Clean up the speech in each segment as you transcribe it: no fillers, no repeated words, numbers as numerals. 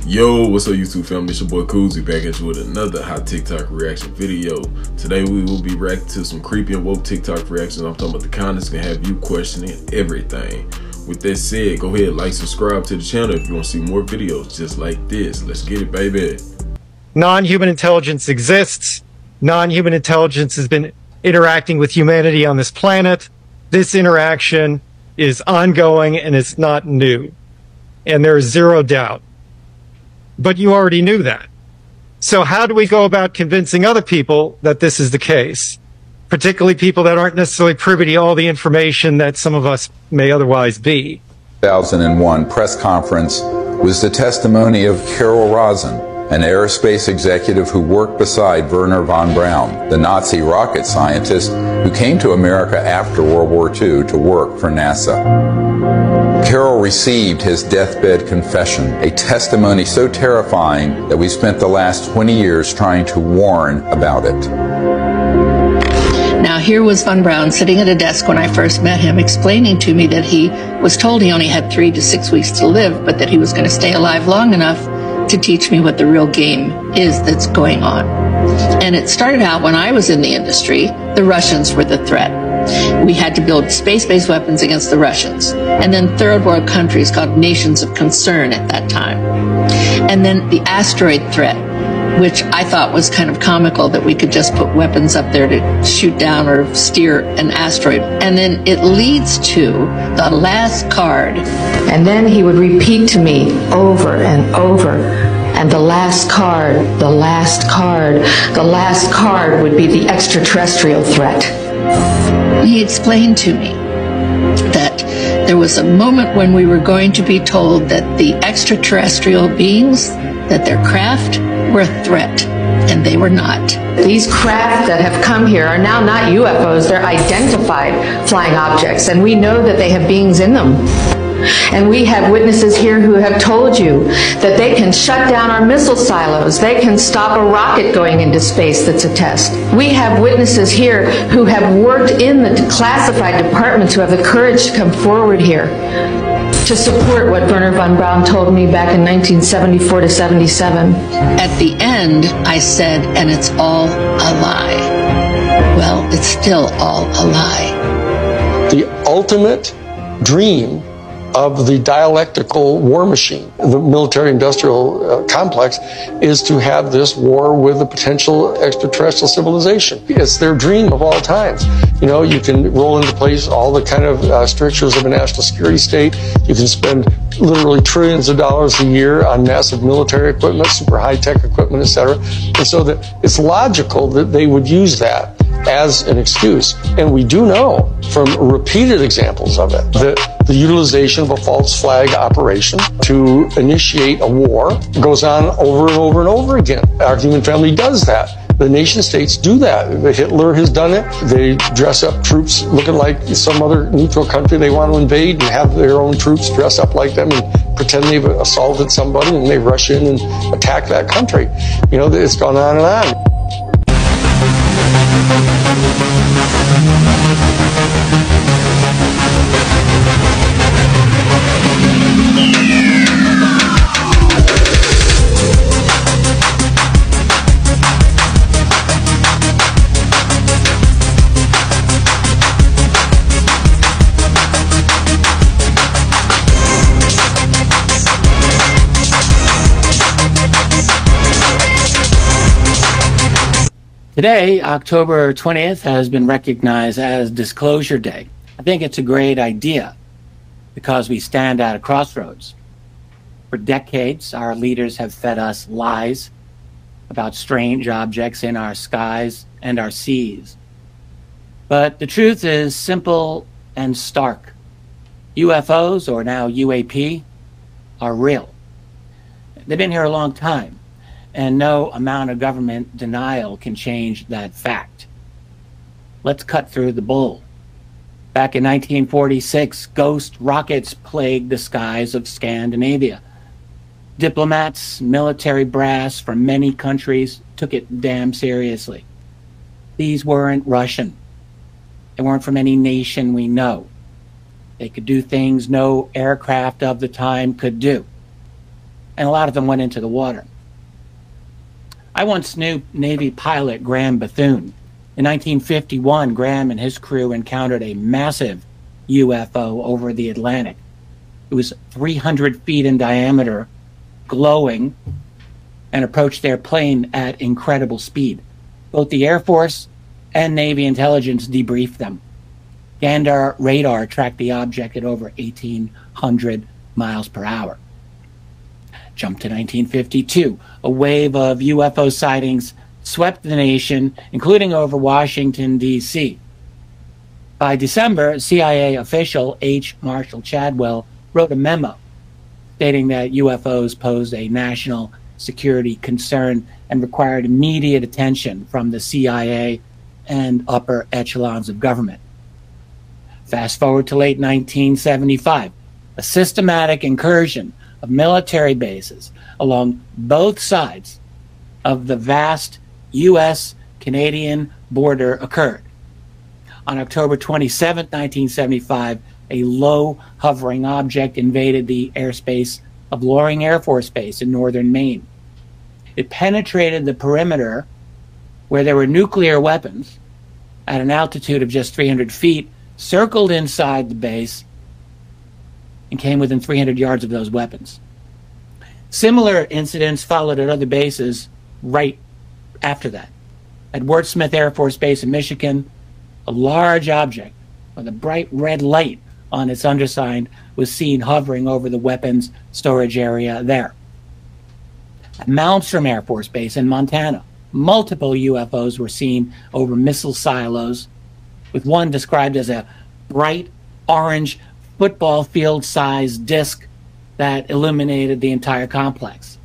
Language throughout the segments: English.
Yo, what's up YouTube family? It's your boy Koozie back at you with another hot TikTok reaction video. Today we will be reacting to some creepy and woke TikTok reactions. I'm talking about the kind that's gonna have you questioning everything. With that said, go ahead, like, subscribe to the channel if you want to see more videos just like this. Let's get it, baby. Non-human intelligence exists. Non-human intelligence has been interacting with humanity on this planet. This interaction is ongoing and it's not new. And there is zero doubt. But you already knew that. So how do we go about convincing other people that this is the case? Particularly people that aren't necessarily privy to all the information that some of us may otherwise be. 2001 press conference was the testimony of Carol Rosin, an aerospace executive who worked beside Wernher von Braun, the Nazi rocket scientist who came to America after World War II to work for NASA. Carol received his deathbed confession, a testimony so terrifying that we spent the last 20 years trying to warn about it. Now here was von Braun sitting at a desk when I first met him, explaining to me that he was told he only had 3 to 6 weeks to live, but that he was going to stay alive long enough to teach me what the real game is that's going on. And it started out when I was in the industry, the Russians were the threat. We had to build space-based weapons against the Russians. And then third world countries called nations of concern at that time. And then the asteroid threat, which I thought was kind of comical that we could just put weapons up there to shoot down or steer an asteroid. And then it leads to the last card. And then he would repeat to me over and over, and the last card, the last card, the last card would be the extraterrestrial threat. He explained to me that there was a moment when we were going to be told that the extraterrestrial beings, that their craft were a threat, and they were not. These craft that have come here are now not UFOs, they're identified flying objects, and we know that they have beings in them. And we have witnesses here who have told you that they can shut down our missile silos. They can stop a rocket going into space that's a test. We have witnesses here who have worked in the classified departments who have the courage to come forward here to support what Wernher von Braun told me back in 1974 to 77. At the end, I said, and it's all a lie. Well, it's still all a lie. The ultimate dream of the dialectical war machine, the military-industrial complex, is to have this war with a potential extraterrestrial civilization. It's their dream of all times. You know, you can roll into place all the kind of strictures of a national security state. You can spend literally trillions of dollars a year on massive military equipment, super high-tech equipment, etc. And so that it's logical that they would use that as an excuse. And we do know from repeated examples of it that the utilization of a false flag operation to initiate a war goes on over and over and over again. Our human family does that. The nation states do that. Hitler has done it. They dress up troops looking like some other neutral country they want to invade and have their own troops dress up like them and pretend they've assaulted somebody, and they rush in and attack that country. You know, it's gone on and on. Today, October 20th, has been recognized as Disclosure Day. I think it's a great idea because we stand at a crossroads. For decades, our leaders have fed us lies about strange objects in our skies and our seas. But the truth is simple and stark. UFOs, or now UAP, are real. They've been here a long time, and no amount of government denial can change that fact. Let's cut through the bull. Back in 1946, ghost rockets plagued the skies of Scandinavia. Diplomats, military brass from many countries took it damn seriously. These weren't Russian. They weren't from any nation we know. They could do things no aircraft of the time could do. and a lot of them went into the water. I once knew Navy pilot Graham Bethune. In 1951, Graham and his crew encountered a massive UFO over the Atlantic. It was 300 feet in diameter, glowing, and approached their plane at incredible speed. Both the Air Force and Navy intelligence debriefed them. Gander radar tracked the object at over 1,800 miles per hour. Jump to 1952. A wave of UFO sightings swept the nation, including over Washington, D.C. By December, CIA official H. Marshall Chadwell wrote a memo stating that UFOs posed a national security concern and required immediate attention from the CIA and upper echelons of government. Fast forward to late 1975, a systematic incursion of military bases along both sides of the vast U.S.-Canadian border occurred. On October 27, 1975, a low hovering object invaded the airspace of Loring Air Force Base in northern Maine. It penetrated the perimeter where there were nuclear weapons at an altitude of just 300 feet, circled inside the base, and came within 300 yards of those weapons. Similar incidents followed at other bases right after that. At Ward Smith Air Force Base in Michigan, a large object with a bright red light on its underside was seen hovering over the weapons storage area there. At Malmstrom Air Force Base in Montana, multiple UFOs were seen over missile silos, with one described as a bright orange football field-sized disc that illuminated the entire complex.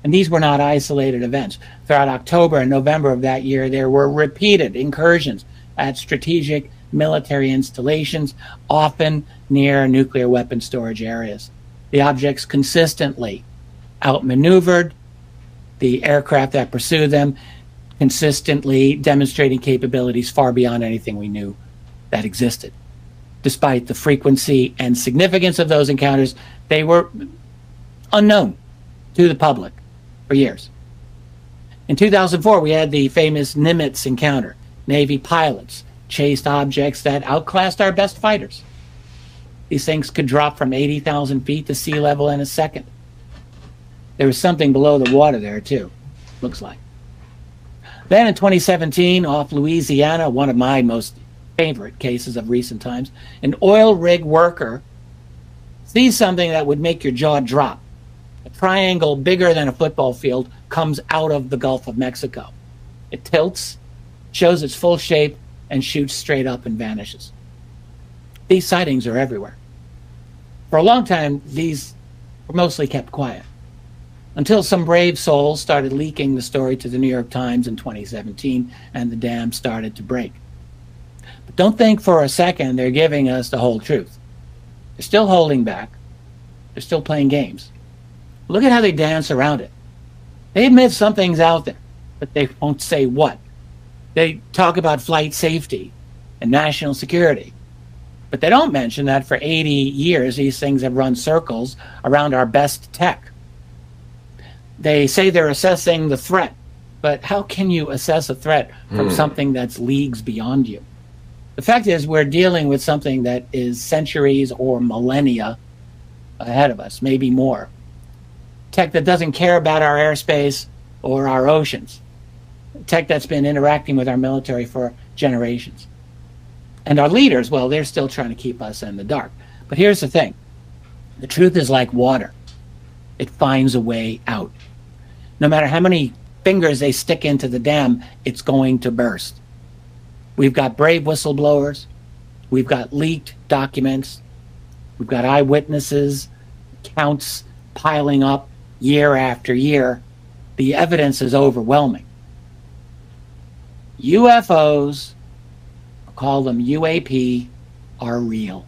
And these were not isolated events. Throughout October and November of that year, there were repeated incursions at strategic military installations, often near nuclear weapon storage areas. The objects consistently outmaneuvered the aircraft that pursued them, consistently demonstrating capabilities far beyond anything we knew that existed. Despite the frequency and significance of those encounters, they were unknown to the public for years. In 2004, we had the famous Nimitz encounter. Navy pilots chased objects that outclassed our best fighters. These things could drop from 80,000 feet to sea level in a second. There was something below the water there, too, looks like. Then in 2017, off Louisiana, one of my most favorite cases of recent times, an oil rig worker sees something that would make your jaw drop. A triangle bigger than a football field comes out of the Gulf of Mexico. It tilts, shows its full shape, and shoots straight up and vanishes. These sightings are everywhere. For a long time, these were mostly kept quiet, until some brave souls started leaking the story to the New York Times in 2017, and the dam started to break. But don't think for a second they're giving us the whole truth. They're still holding back. They're still playing games. Look at how they dance around it. They admit something's out there, but they won't say what. They talk about flight safety and national security, but they don't mention that for 80 years these things have run circles around our best tech. They say they're assessing the threat, but how can you assess a threat from something that's leagues beyond you? The fact is, we're dealing with something that is centuries or millennia ahead of us, maybe more. Tech that doesn't care about our airspace or our oceans. Tech that's been interacting with our military for generations. And our leaders, well, they're still trying to keep us in the dark. But here's the thing. The truth is like water. It finds a way out. No matter how many fingers they stick into the dam, it's going to burst. We've got brave whistleblowers. We've got leaked documents. We've got eyewitnesses, accounts piling up year after year. The evidence is overwhelming. UFOs, I'll call them UAP, are real.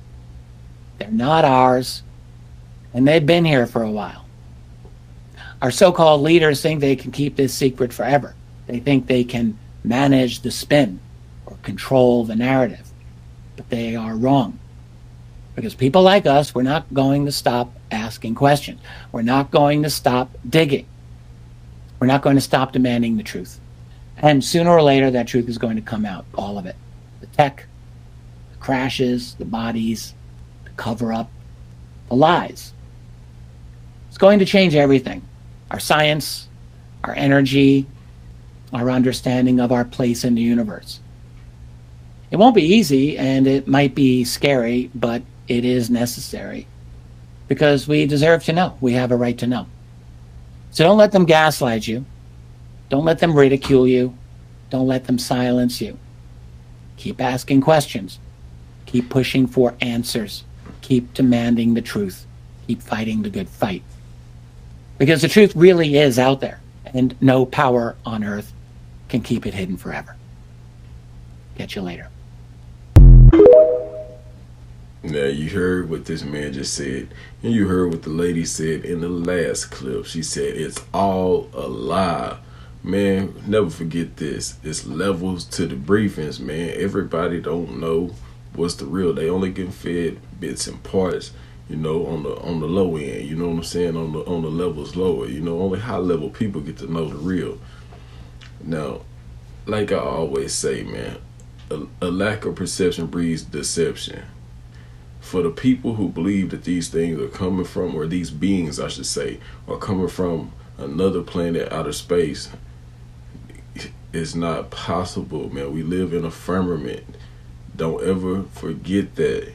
They're not ours, and they've been here for a while. Our so-called leaders think they can keep this secret forever. They think they can manage the spin or control the narrative, but they are wrong. Because people like us, we're not going to stop asking questions. We're not going to stop digging. We're not going to stop demanding the truth. And sooner or later, that truth is going to come out, all of it. The tech, the crashes, the bodies, the cover-up, the lies. It's going to change everything. Our science, our energy, our understanding of our place in the universe. It won't be easy, and it might be scary, but it is necessary. Because we deserve to know. We have a right to know. So don't let them gaslight you. Don't let them ridicule you. Don't let them silence you. Keep asking questions. Keep pushing for answers. Keep demanding the truth. Keep fighting the good fight. Because the truth really is out there, and no power on earth can keep it hidden forever. Catch you later. Now, you heard what this man just said, and you heard what the lady said in the last clip. She said it's all a lie. Man, never forget this. It's levels to the briefings, man. Everybody don't know what's the real. They only get fed bits and parts, you know, on the low end. You know what I'm saying? On the levels lower. You know, only high level people get to know the real. Now, like I always say, man, a lack of perception breeds deception. For the people who believe that these things are coming from, or these beings, I should say, are coming from another planet, outer space, it's not possible, man. We live in a firmament. Don't ever forget that.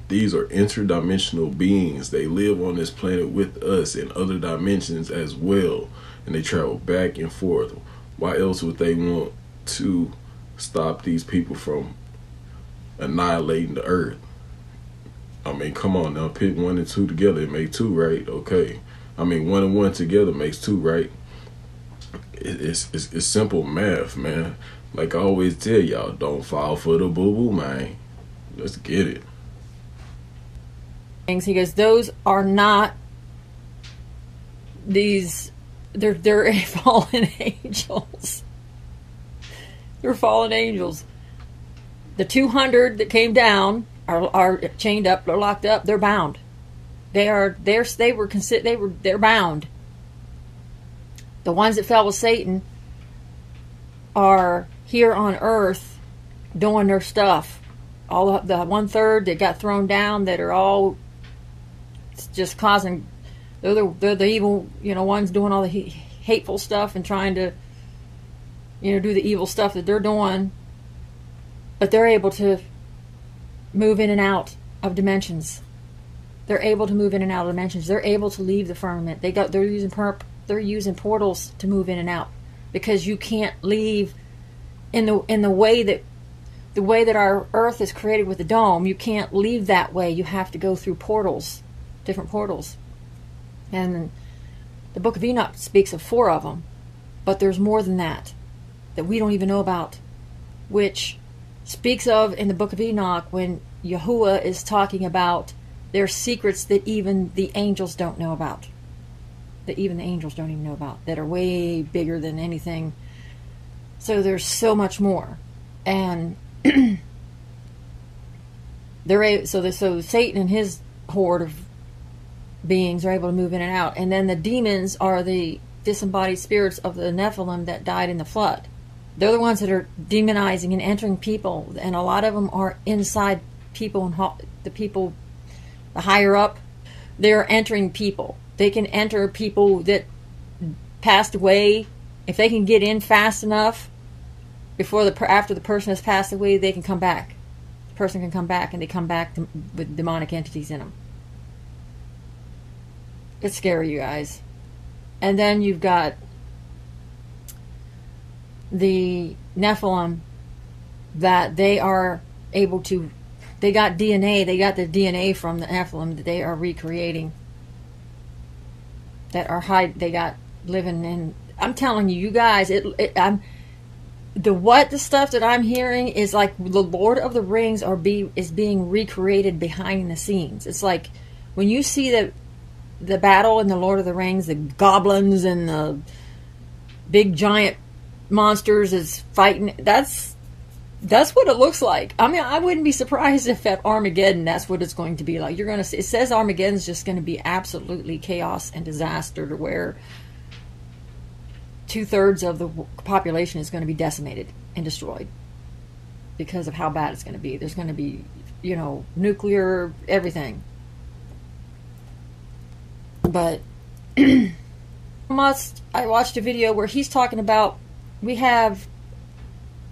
These are interdimensional beings. They live on this planet with us in other dimensions as well, and they travel back and forth. Why else would they want to stop these people from annihilating the earth? I mean, come on now, put 1 and 2 together, it makes 2, right? Okay. I mean, 1 and 1 together makes 2, right? It's simple math, man. Like I always tell y'all, don't fall for the boo-boo, man. Let's get it. He goes, those are not these, they're fallen angels. They're fallen angels. The 200 that came down are chained up, they're locked up, they're bound. They're bound. The ones that fell with Satan are here on earth doing their stuff. All of the 1/3 that got thrown down that are all just causing, they're the evil, you know, ones doing all the hateful stuff and trying to, you know, do the evil stuff that they're doing. But they're able to move in and out of dimensions. They're able to move in and out of dimensions. They're able to leave the firmament. They're using portals to move in and out, because you can't leave in the way that our earth is created with the dome. You can't leave that way. You have to go through portals, different portals. And the Book of Enoch speaks of 4 of them, but there's more than that we don't even know about, which speaks of in the Book of Enoch when Yahuwah is talking about there's secrets that even the angels don't know about. That even the angels don't even know about. That are way bigger than anything. So there's so much more. And so Satan and his horde of beings are able to move in and out. And then the demons are the disembodied spirits of the Nephilim that died in the flood. They're the ones that are demonizing and entering people, and a lot of them are inside people, and the higher up, they're entering people. They can enter people that passed away. If they can get in fast enough after the person has passed away, they can come back. The person can come back, and they come back with demonic entities in them. It's scary, you guys. And then you've got the Nephilim, that they are able to, they got DNA, they got the DNA from the Nephilim that they are recreating, that are they got living in. I'm telling you, you guys, the stuff that I'm hearing is like the Lord of the Rings is being recreated behind the scenes. It's like when you see the battle in the Lord of the Rings, the goblins and the big giant monsters is fighting. That's That's what it looks like. I mean, I wouldn't be surprised if at Armageddon that's what it's going to be like. You're going to see, it says Armageddon's just going to be absolutely chaos and disaster, to where 2/3 of the population is going to be decimated and destroyed because of how bad it's going to be. There's going to be, you know, nuclear, everything. But I watched a video where he's talking about, we have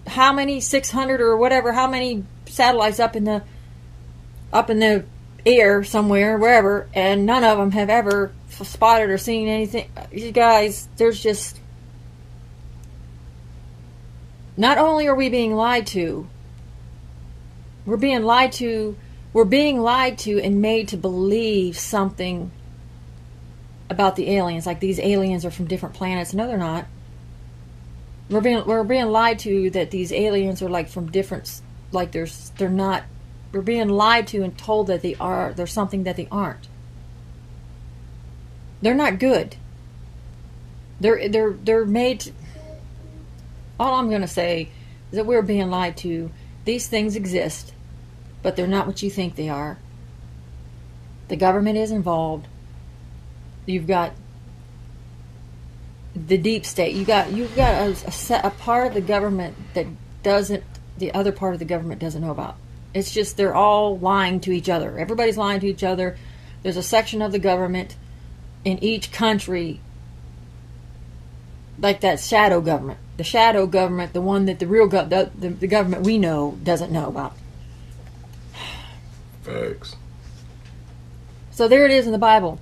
how many, 600 or whatever, how many satellites up in the air somewhere, wherever, and none of them have ever spotted or seen anything. You guys, there's just, not only are we being lied to, we're being lied to and made to believe something about the aliens, like these aliens are from different planets. No, they're not. We're being lied to that these aliens are like from different, like they're not. We're being lied to and told that there's something that they aren't. They're not good. They're made to, all I'm going to say is that we're being lied to. These things exist, but they're not what you think they are. The government is involved. You've got the deep state. You've got a part of the government that the other part of the government doesn't know about. It's just they're all lying to each other. Everybody's lying to each other. There's a section of the government in each country, like that shadow government. The shadow government, the one that the real the government we know doesn't know about. Facts. So there it is in the Bible,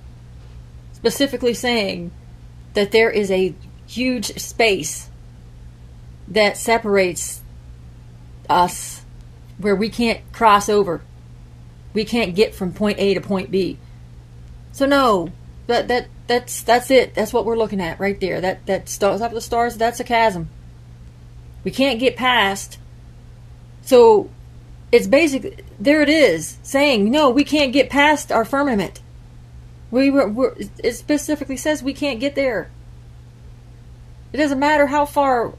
specifically saying that there is a huge space that separates us, where we can't cross over. We can't get from point A to point B. So no, that's it. That's what we're looking at right there. That stars up the stars. That's a chasm. We can't get past. So it's basically, there it is, saying no, we can't get past our firmament. It specifically says we can't get there. It doesn't matter how far.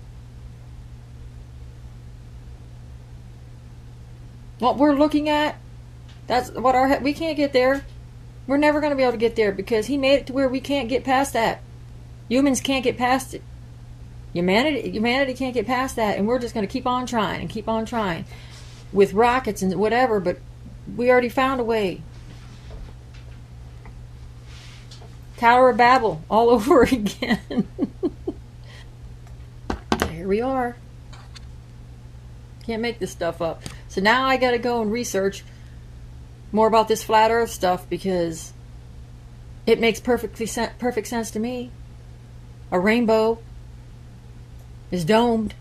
What we're looking at, that's what we can't get there. We're never going to be able to get there, because he made it to where we can't get past that. Humans can't get past it. Humanity can't get past that, and we're just going to keep on trying and keep on trying with rockets and whatever, but we already found a way. Tower of Babel all over again. Here we are. Can't make this stuff up. So now I got to go and research more about this flat earth stuff, because it makes perfect sense to me. A rainbow is domed.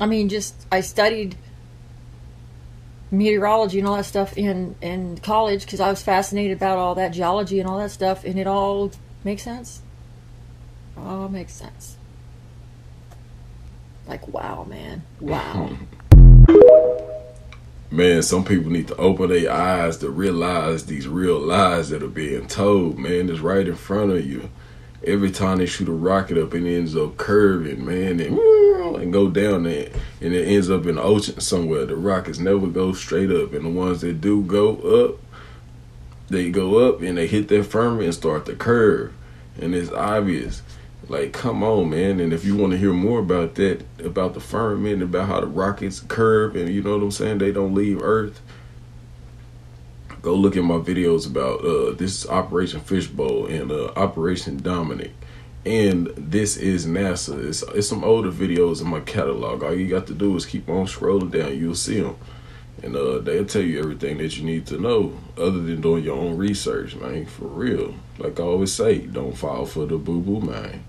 I mean, I studied meteorology and all that stuff in college, because I was fascinated about all that geology and all that stuff, and it all makes sense. All makes sense. Like, wow, man. Wow. Man, some people need to open their eyes to realize these real lies that are being told, man. It's right in front of you. Every time they shoot a rocket up, it ends up curving, man, and go down there, and it ends up in the ocean somewhere. The rockets never go straight up, and the ones that do go up, they go up and they hit that firmament and start to curve, and it's obvious. Like, come on, man. And if you want to hear more about that, about the firmament, about how the rockets curve, and you know what I'm saying, they don't leave Earth, go look at my videos about this is Operation Fishbowl and Operation Dominic, and this is NASA. It's some older videos in my catalog. All you got to do is keep on scrolling down, you'll see them, and they'll tell you everything that you need to know, other than doing your own research, man. For real. Like I always say, don't fall for the boo-boo, man.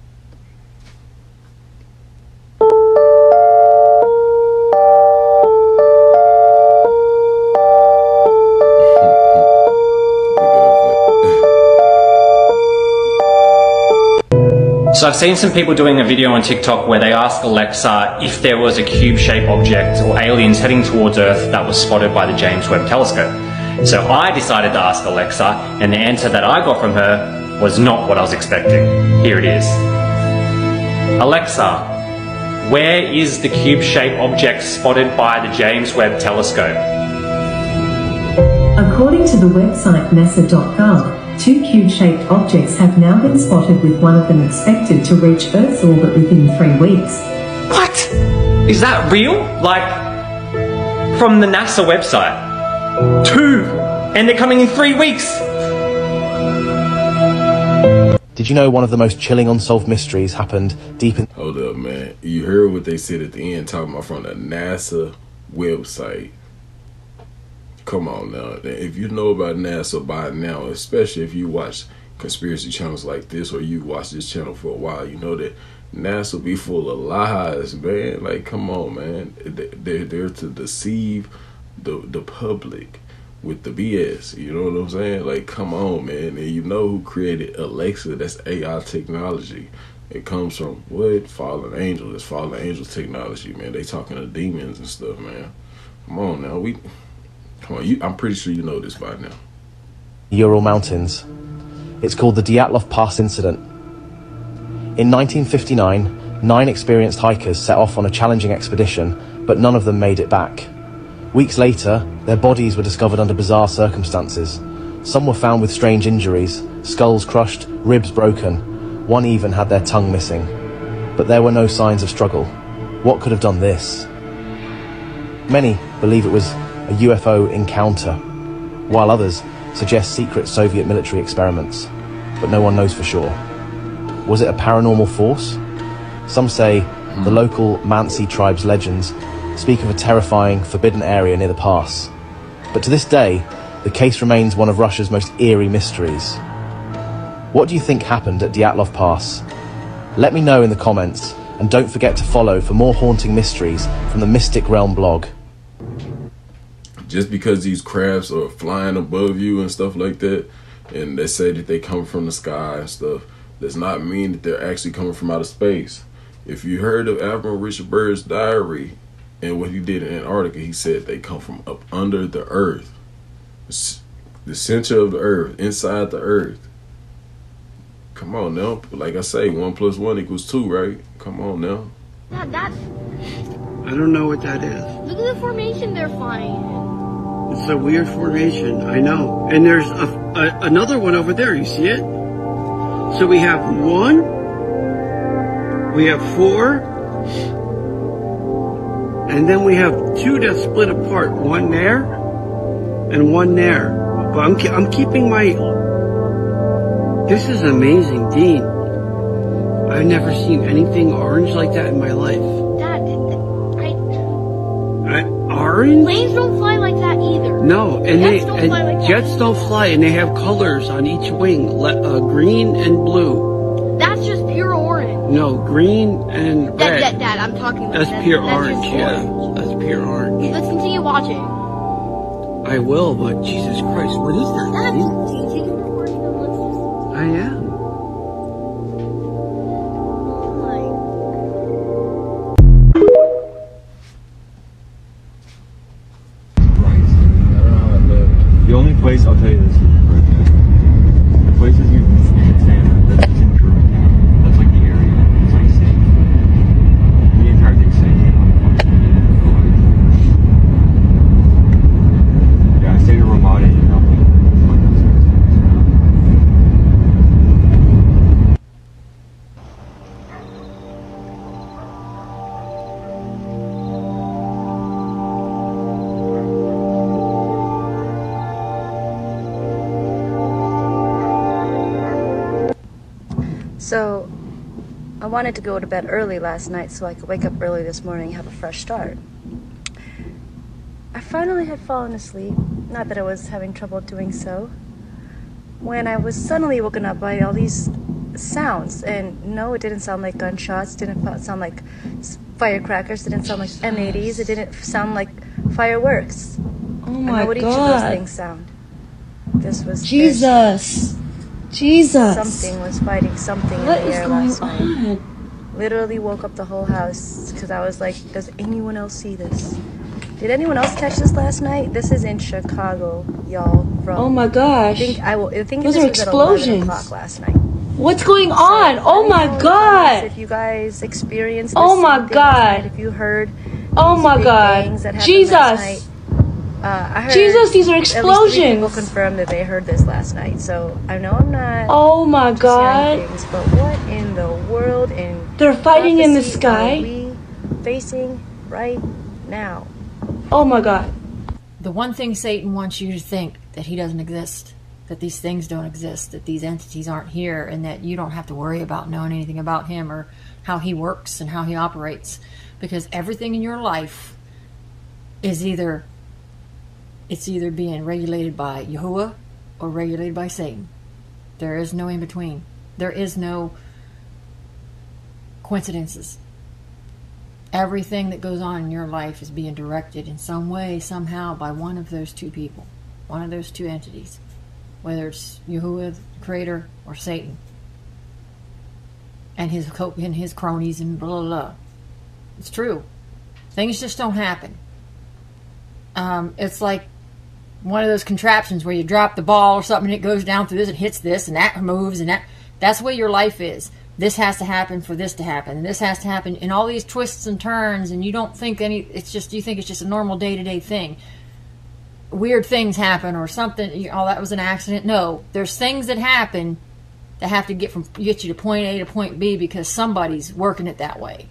So I've seen some people doing a video on TikTok where they ask Alexa if there was a cube-shaped object or aliens heading towards Earth that was spotted by the James Webb Telescope. So I decided to ask Alexa, and the answer that I got from her was not what I was expecting. Here it is. Alexa, where is the cube-shaped object spotted by the James Webb Telescope? According to the website nasa.gov, 2 cube-shaped objects have now been spotted, with one of them expected to reach Earth's orbit within 3 weeks. What? Is that real? Like, from the NASA website? 2! And they're coming in 3 weeks! Did you know one of the most chilling unsolved mysteries happened deep in... Hold up, man. You heard what they said at the end, talking about from the NASA website. Come on now. If you know about NASA by now, especially if you watch conspiracy channels like this, or you watch this channel for a while, you know that NASA be full of lies, man. Like, come on, man. They're there to deceive the public with the BS, you know what I'm saying? Like, come on, man. And you know who created Alexa? That's AI technology. It comes from what? Fallen angels. It's fallen angel technology, man. They talking to demons and stuff, man. Come on now. Come on. I'm pretty sure you know this by now. Ural Mountains. It's called the Dyatlov Pass Incident. In 1959, 9 experienced hikers set off on a challenging expedition, but none of them made it back. Weeks later, their bodies were discovered under bizarre circumstances. Some were found with strange injuries, skulls crushed, ribs broken. One even had their tongue missing. But there were no signs of struggle. What could have done this? Many believe it was a UFO encounter, while others suggest secret Soviet military experiments. But no one knows for sure. Was it a paranormal force? Some say the local Mansi tribe's legends speak of a terrifying, forbidden area near the pass. But to this day, the case remains one of Russia's most eerie mysteries. What do you think happened at Dyatlov Pass? Let me know in the comments, and don't forget to follow for more haunting mysteries from the Mystic Realm blog. Just because these crafts are flying above you and stuff like that, and they say that they come from the sky and stuff, does not mean that they're actually coming from outer space. If you heard of Admiral Richard Byrd's diary and what he did in Antarctica, he said they come from up under the earth, the center of the earth, inside the earth. Come on now. Like I say, 1 + 1 = 2, right? Come on now. Dad, that... I don't know what that is. Look at the formation they're flying in. It's a weird formation, I know. And there's another one over there, you see it? So we have 1, we have 4, and then we have 2 that split apart. 1 there, and 1 there. But I'm keeping my... This is amazing, Dean. I've never seen anything orange like that in my life. Dad, orange? Planes don't fly like that either. No, and Jets don't fly, and they have colors on each wing, green and blue. That's just pure orange. No, green and red. Dad, I'm talking about that's pure orange, yeah. That's pure orange. Let's continue watching. I will, but Jesus Christ, what is that? Dad, I am. The only place, I'll tell you this, the places you can stand at, that's in Durham. That's like the area. It's like safe. The entire thing's safe. Yeah, I stayed in Ramada, you know. So, I wanted to go to bed early last night so I could wake up early this morning and have a fresh start. I finally had fallen asleep, not that I was having trouble doing so, when I was suddenly woken up by all these sounds. And no, it didn't sound like gunshots, didn't sound like firecrackers, didn't sound like M80s, it didn't sound like fireworks. Oh my God. I know what each of those things sound. This was Jesus. Something was fighting something in the air last night. Literally woke up the whole house because I was like, does anyone else see this? Did anyone else catch this last night? This is in Chicago, y'all. Oh my gosh. I think those this are was at 11 explosions. o'clock last night. What's going on? Oh my god. If you guys experienced this Oh my same thing god. last night, if you heard Oh my god. things that happened Jesus. last night, I heard Jesus, these are at least 3 explosions. people confirmed that they heard this last night. So I know I'm not. Oh my just god. hearing things, but what in the world They're fighting in the prophecy sky. are we facing right now? Oh my god. The one thing Satan wants you to think, that he doesn't exist, that these things don't exist, that these entities aren't here, and that you don't have to worry about knowing anything about him or how he works and how he operates. Because everything in your life is either being regulated by Yahuwah or regulated by Satan. There is no in between. There is no coincidences. Everything that goes on in your life is being directed in some way, somehow, by one of those two people, one of those two entities, whether it's Yahuwah, the Creator, or Satan, and his cronies and blah, blah, blah. It's true. Things just don't happen. It's like one of those contraptions where you drop the ball or something and it goes down through this and hits this and that moves and that's the way your life is. This has to happen for this to happen, and this has to happen, and all these twists and turns, and you don't think it's just, you think it's just a normal day-to-day thing. Weird things happen or something, oh, that was an accident. No, there's things that happen that have to get you to point A to point B because somebody's working it that way.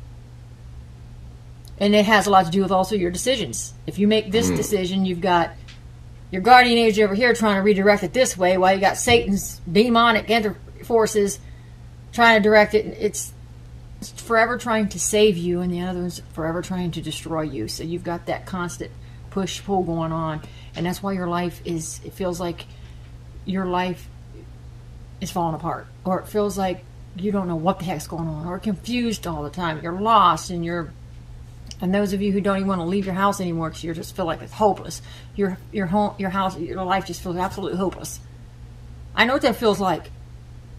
And it has a lot to do with also your decisions. If you make this decision, you've got your guardian angel over here trying to redirect it this way, while you got Satan's demonic forces trying to direct it. It's forever trying to save you, and the other one's forever trying to destroy you. So you've got that constant push-pull going on, and that's why your life is, it feels like your life is falling apart, or it feels like you don't know what the heck's going on, or confused all the time. You're lost, and those of you who don't even want to leave your house anymore because you just feel like it's hopeless. Your home, your house, your life just feels absolutely hopeless. I know what that feels like.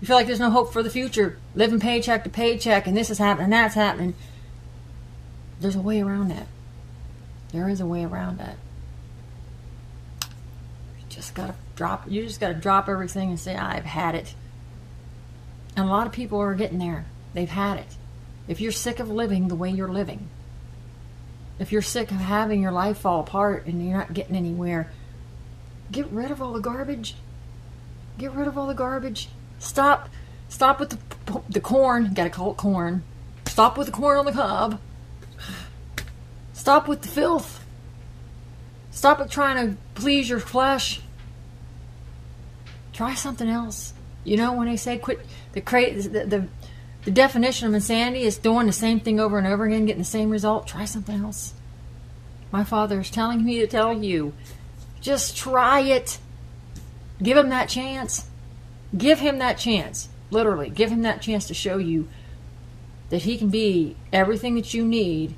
You feel like there's no hope for the future, living paycheck to paycheck, and this is happening, that's happening. There's a way around that. There is a way around that. You just gotta drop everything and say, I've had it. And a lot of people are getting there. They've had it. If you're sick of living the way you're living, if you're sick of having your life fall apart and you're not getting anywhere, get rid of all the garbage. Get rid of all the garbage. Stop with the corn. You gotta call it corn. Stop with the corn on the cob. Stop with the filth. Stop with trying to please your flesh. Try something else. You know, when they say quit, the definition of insanity is doing the same thing over and over again, getting the same result. Try something else. My Father is telling me to tell you, just try it. Give him that chance. Give him that chance. Literally, give him that chance to show you that he can be everything that you need.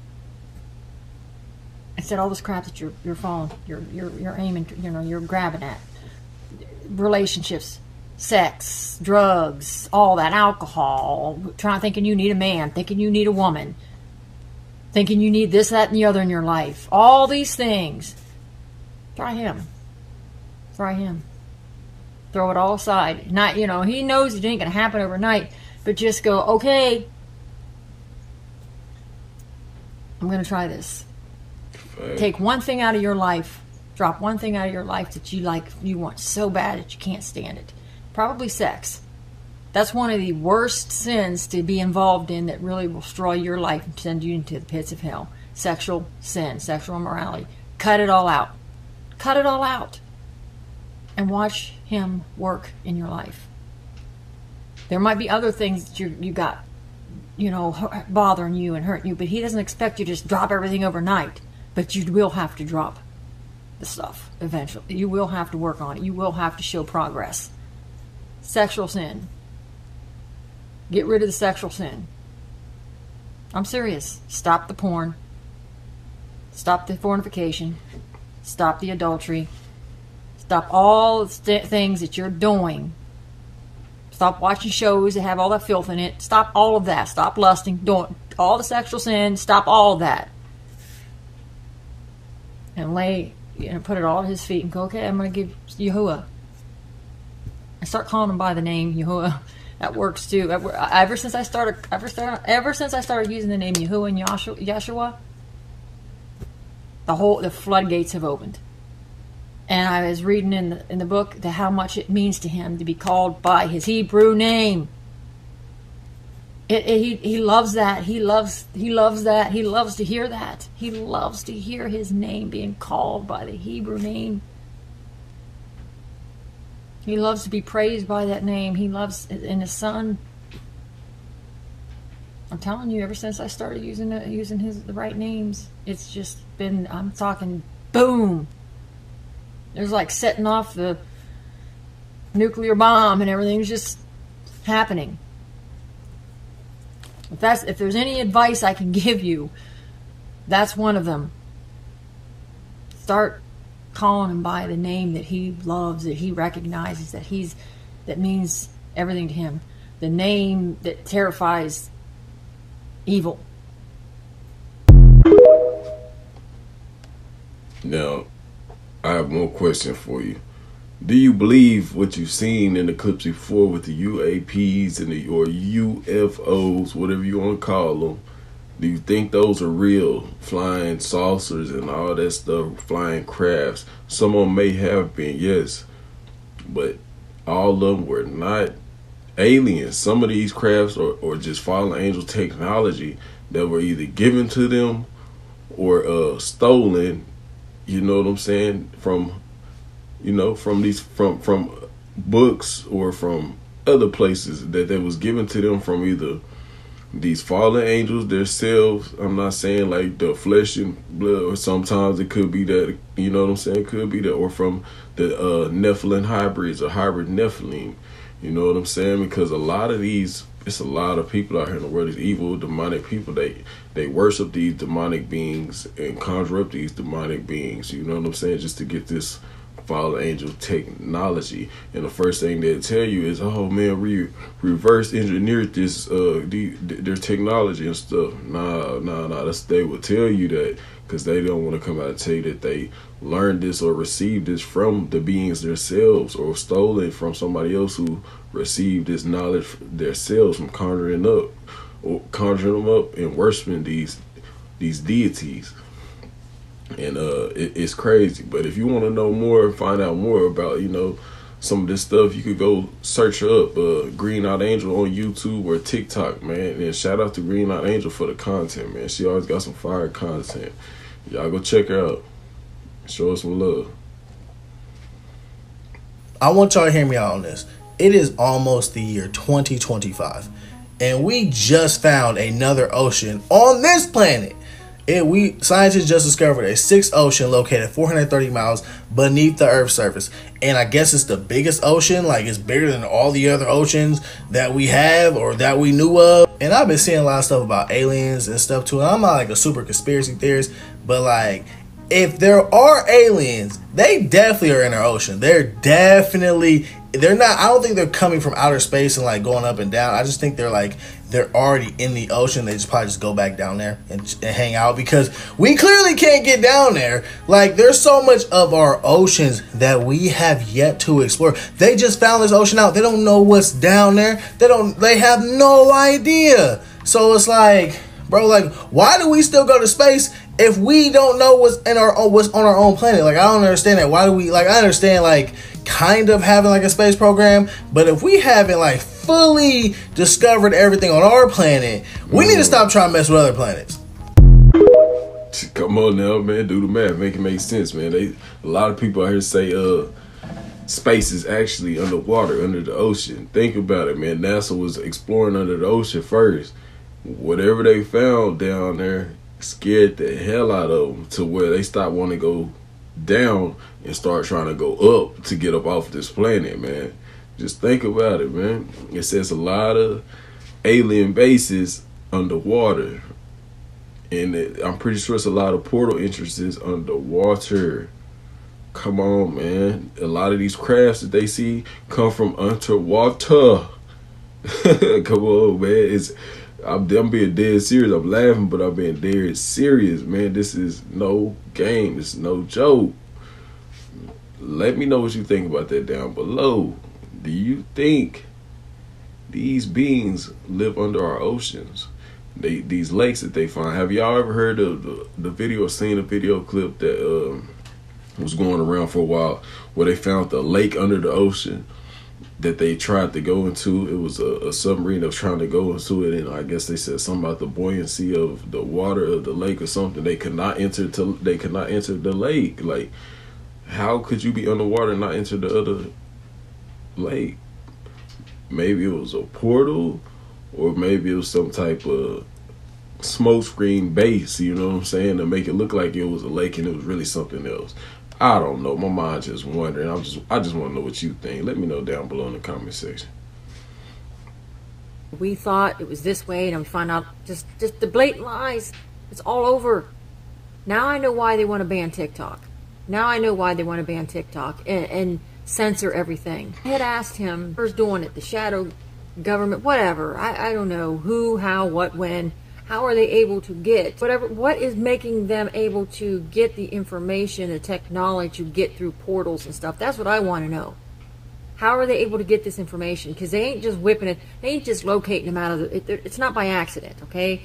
Instead of all this crap that you're falling, you're aiming, you're grabbing at. Relationships, sex, drugs, all that, alcohol, thinking you need a man, thinking you need a woman, thinking you need this, that, and the other in your life. All these things. Try him. Try him. Throw it all aside. Not, he knows it ain't going to happen overnight, but just go, okay, I'm going to try this. Take one thing out of your life. Drop one thing out of your life that you want so bad that you can't stand it. Probably sex. That's one of the worst sins to be involved in that really will destroy your life and send you into the pits of hell. Sexual sin, sexual immorality. Cut it all out. Cut it all out. And watch him work in your life. There might be other things that you got, bothering you and hurting you, but he doesn't expect you to just drop everything overnight. But you will have to drop the stuff eventually. You will have to work on it. You will have to show progress. Sexual sin. Get rid of the sexual sin. I'm serious. Stop the porn. Stop the fornication. Stop the adultery. Stop all the things that you're doing. Stop watching shows that have all that filth in it. Stop all of that. Stop lusting. All the sexual sin. Stop all of that. and put it all at his feet and go, okay, I'm going to give Yahuwah. I start calling him by the name Yahuwah. That works too. Ever since I started using the name Yahuwah and Yeshua, the floodgates have opened. And I was reading in the book how much it means to him to be called by his Hebrew name. He loves that. He loves that. He loves to hear that. He loves to hear his name being called by the Hebrew name. He loves to be praised by that name. He loves in his son. I'm telling you, ever since I started using the right names, it's just been, I'm talking boom. There's like setting off the nuclear bomb and everything's just happening. If there's any advice I can give you, that's one of them. Start calling him by the name that he loves, that he recognizes, that means everything to him. The name that terrifies evil. Now, I have one question for you. Do you believe what you've seen in the clips before with the UAPs and or UFOs, whatever you want to call them? Do you think those are real? Flying saucers and all that stuff, flying crafts. Some of them may have been, yes. But all of them were not aliens. Some of these crafts are just fallen angel technology that were either given to them or stolen, you know what I'm saying, from books or from other places that was given to them from either these fallen angels themselves. I'm not saying like the flesh and blood, or sometimes it could be that, you know what I'm saying, it could be that, or from the Nephilim hybrids or hybrid Nephilim, you know what I'm saying, because a lot of these, it's a lot of people out here in the world, these evil demonic people, they worship these demonic beings and conjure up these demonic beings, you know what I'm saying, just to get this fallen angel technology. And the first thing they'll tell you is, oh man, we reverse engineered this their technology and stuff. Nah, they will tell you that because they don't want to come out and tell you that they learned this or received this from the beings themselves, or stole it from somebody else who received this knowledge themselves from conjuring them up and worshiping these deities. And it's crazy. But if you want to know more, find out more about, you know, some of this stuff, you could go search up Green Out Angel on YouTube or TikTok, man. And shout out to Green Out Angel for the content, man. She always got some fire content. Y'all go check her out. Show us some love. I want y'all to hear me out on this. It is almost the year 2025, and we just found another ocean on this planet. Scientists just discovered a sixth ocean located 430 miles beneath the Earth's surface. And I guess it's the biggest ocean, like it's bigger than all the other oceans that we have or that we knew of. And I've been seeing a lot of stuff about aliens and stuff too. And I'm not like a super conspiracy theorist, but like, if there are aliens, they definitely are in our ocean. They're not, I don't think they're coming from outer space and like going up and down. I just think they're already in the ocean. They just probably just go back down there and hang out, because we clearly can't get down there. Like, there's so much of our oceans that we have yet to explore. They just found this ocean out. They don't know what's down there. They have no idea. So it's like, bro, like, why do we still go to space if we don't know what's on our own planet? Like, I don't understand that. Why do we, like, I understand like kind of having like a space program, but if we haven't like fully discovered everything on our planet, we need to stop trying to mess with other planets. Come on now, man, do the math, make it make sense, man. A lot of people out here say space is actually underwater, under the ocean. Think about it, man. NASA was exploring under the ocean first. Whatever they found down there scared the hell out of them, to where they stopped wanting to go down and start trying to go up to get up off this planet, man. Just think about it, man. It says a lot of alien bases underwater, and I'm pretty sure it's a lot of portal entrances underwater. Come on, man. A lot of these crafts that they see come from underwater. Come on, man. I'm being dead serious. I'm laughing, but I'm being dead serious, man. This is no game. It's no joke. Let me know what you think about that down below. Do you think these beings live under our oceans? These lakes that they find. Have y'all ever heard of the video or seen a video clip that was going around for a while where they found the lake under the ocean that they tried to go into? It was a submarine that was trying to go into it, and I guess they said something about the buoyancy of the water of the lake or something. They could not enter the lake. Like, how could you be underwater and not enter the other lake? Maybe it was a portal, or maybe it was some type of smoke screen base, you know what I'm saying, to make it look like it was a lake and it was really something else. I don't know. My mind's just wondering. I just want to know what you think. Let me know down below in the comment section. We thought it was this way, and we find out just the blatant lies. It's all over. Now I know why they want to ban TikTok. Now I know why they want to ban TikTok and censor everything. I had asked him, who's doing it? The shadow government, whatever. I don't know who, how, what, when. How are they able to get whatever? What is making them able to get the information, the technology to get through portals and stuff? That's what I want to know. How are they able to get this information? Because they ain't just whipping it. They ain't just locating them out of it's not by accident, okay?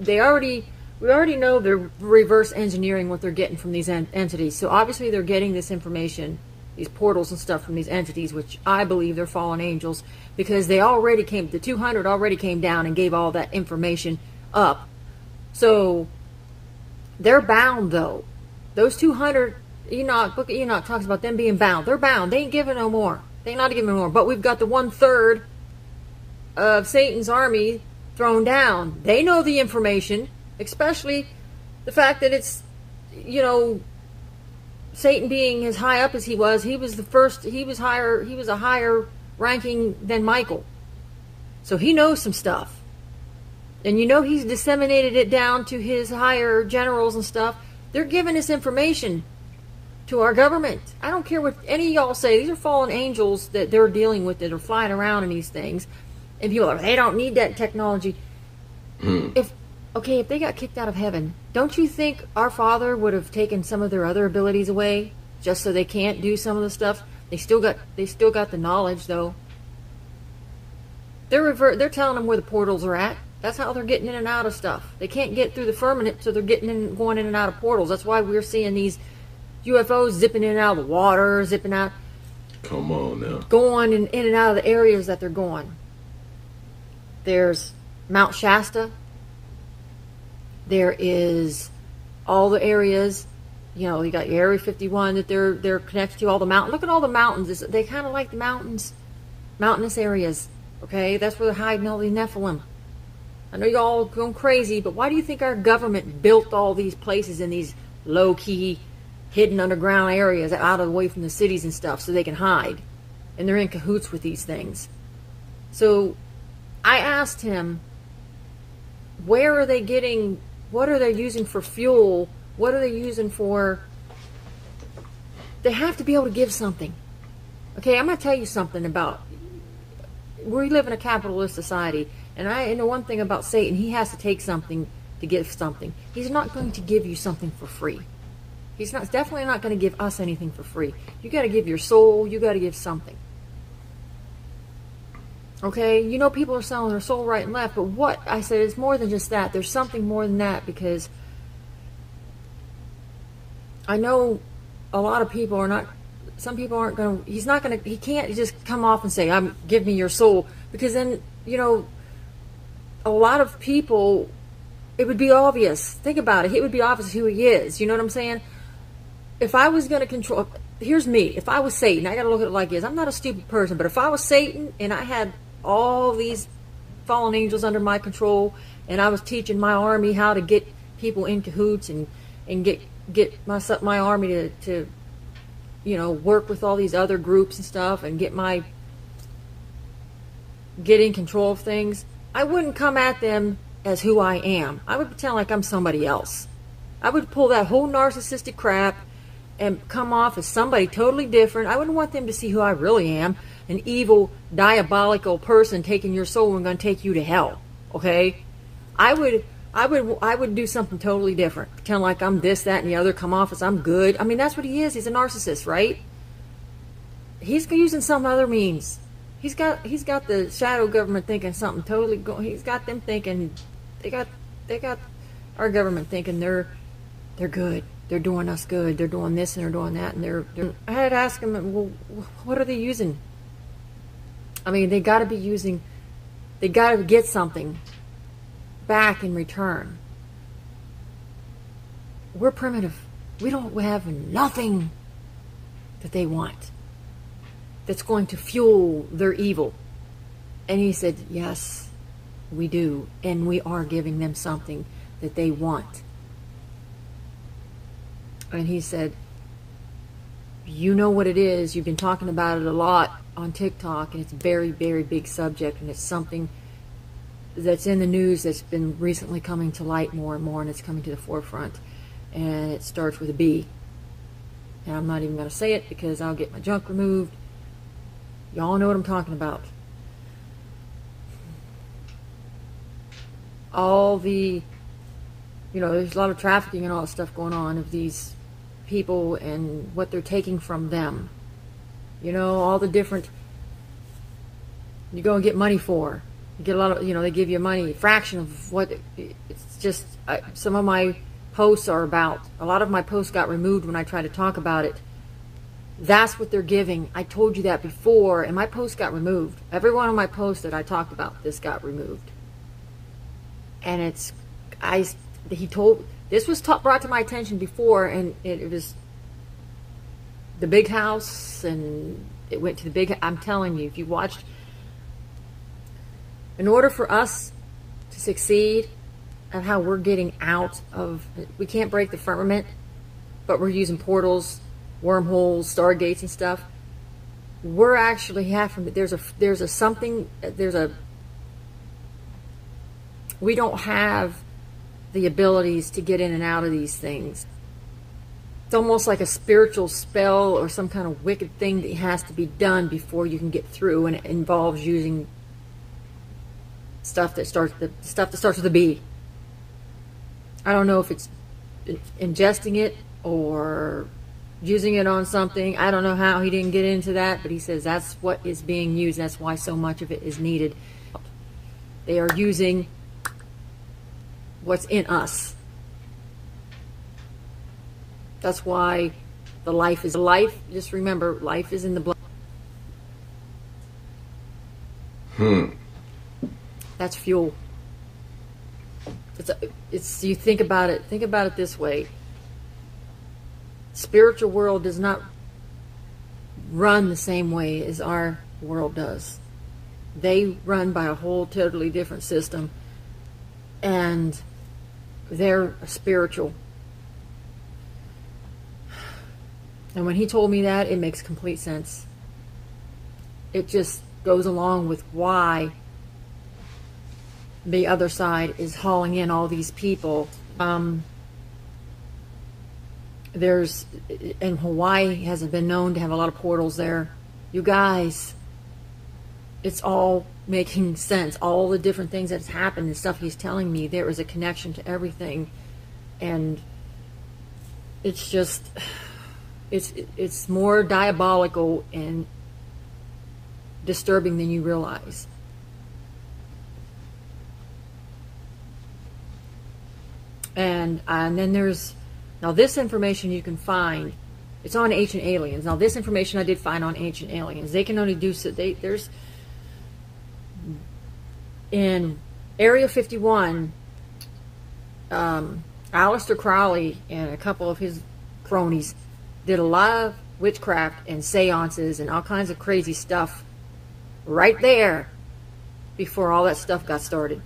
We already know they're reverse engineering what they're getting from these entities. So obviously they're getting this information, these portals and stuff from these entities, which I believe they're fallen angels, because they already came, the 200 already came down and gave all that information up. So they're bound, though. Those 200, Book of Enoch talks about them being bound. They're bound. They ain't giving no more. They ain't not giving no more. But we've got the 1/3 of Satan's army thrown down. They know the information, especially the fact that it's, Satan being as high up as he was the first, he was a higher ranking than Michael. So he knows some stuff. And he's disseminated it down to his higher generals and stuff. They're giving this information to our government. I don't care what any of y'all say. These are fallen angels that they're dealing with, that are flying around in these things. And people are, they don't need that technology. If they got kicked out of heaven, don't you think our Father would have taken some of their other abilities away just so they can't do some of the stuff? They still got the knowledge, though. They're telling them where the portals are at. That's how they're getting in and out of stuff. They can't get through the firmament, so they're going in and out of portals. That's why we're seeing these UFOs zipping in and out of the water, zipping out. Come on now. Going in and out of the areas that they're going. There's Mount Shasta. There is all the areas. You got your Area 51 that they're connected to, all the mountains. Look at all the mountains. They kind of like the mountains, mountainous areas. Okay, that's where they're hiding all these Nephilim. I know y'all going crazy, but why do you think our government built all these places in these low-key, hidden underground areas out of the way from the cities and stuff so they can hide? And they're in cahoots with these things. So I asked him, where are they getting, what are they using for fuel? What are they using for? They have to be able to give something. Okay, I'm going to tell you something about, we live in a capitalist society. And I know one thing about Satan. He has to take something to give something. He's not going to give you something for free. He's definitely not going to give us anything for free. You got to give your soul. You got to give something. Okay? People are selling their soul right and left. But what I said is more than just that. There's something more than that, because I know a lot of people are not. Some people aren't going to. He's not going to. He can't just come off and say, "Give me your soul," because then a lot of people, it would be obvious. Think about it. It would be obvious who he is. You know what I'm saying? If I was going to control, here's me. If I was Satan, I got to look at it like this. I'm not a stupid person, but if I was Satan and I had all these fallen angels under my control, and I was teaching my army how to get people in cahoots and get my army to work with all these other groups and stuff and get in control of things, I wouldn't come at them as who I am. I would pretend like I'm somebody else. I would pull that whole narcissistic crap and come off as somebody totally different. I wouldn't want them to see who I really am, an evil, diabolical person taking your soul and going to take you to hell. Okay, I would do something totally different. Pretend like I'm this, that, and the other. Come off as I'm good. I mean, that's what he is. He's a narcissist, right? He's using some other means. He's got the shadow government thinking something totally. He's got them thinking they got our government thinking they're good. They're doing us good. They're doing this and they're doing that, and they're I had to ask him, well, what are they using? I mean, they got to be using. They got to get something back in return. We're primitive. We don't have nothing that they want that's going to fuel their evil. And he said, yes, we do. And we are giving them something that they want. And he said, you know what it is. You've been talking about it a lot on TikTok, and it's a very, very big subject, and it's something that's in the news that's been recently coming to light more and more, and it's coming to the forefront. And it starts with a B. And I'm not even going to say it because I'll get my junk removed. Y'all know what I'm talking about. All the, there's a lot of trafficking and all that stuff going on of these people and what they're taking from them. All the different, you go and get money for. You get a lot of, they give you money, a fraction of what, it's just, some of my posts are about. A lot of my posts got removed when I tried to talk about it. That's what they're giving. I told you that before, and my post got removed. Every one of my posts that I talked about, this got removed. And this was brought to my attention before, and it was the big house, and it went to the big, I'm telling you, if you watched, in order for us to succeed at how we're getting out of, we can't break the firmament, but we're using portals, wormholes, stargates and stuff. We're actually we don't have the abilities to get in and out of these things. It's almost like a spiritual spell or some kind of wicked thing that has to be done before you can get through, and it involves using stuff that starts with a B. I don't know if it's ingesting it or using it on something. I don't know how he didn't get into that, but he says that's what is being used. That's why so much of it is needed. They are using what's in us. That's why the life is life. Just remember, life is in the blood. That's fuel. It's you think about it. Think about it this way. Spiritual world does not run the same way as our world does. They run by a whole totally different system, and they're spiritual. And when he told me that, it makes complete sense. It just goes along with why the other side is hauling in all these people. And Hawaii hasn't been known to have a lot of portals there. You guys, it's all making sense. All the different things that's happened and stuff he's telling me, there is a connection to everything. And it's just, it's more diabolical and disturbing than you realize. And then there's, now this information you can find, it's on Ancient Aliens. Now this information I did find on Ancient Aliens. They can only do so, there's, in Area 51, Aleister Crowley and a couple of his cronies did a lot of witchcraft and seances and all kinds of crazy stuff right there before all that stuff got started.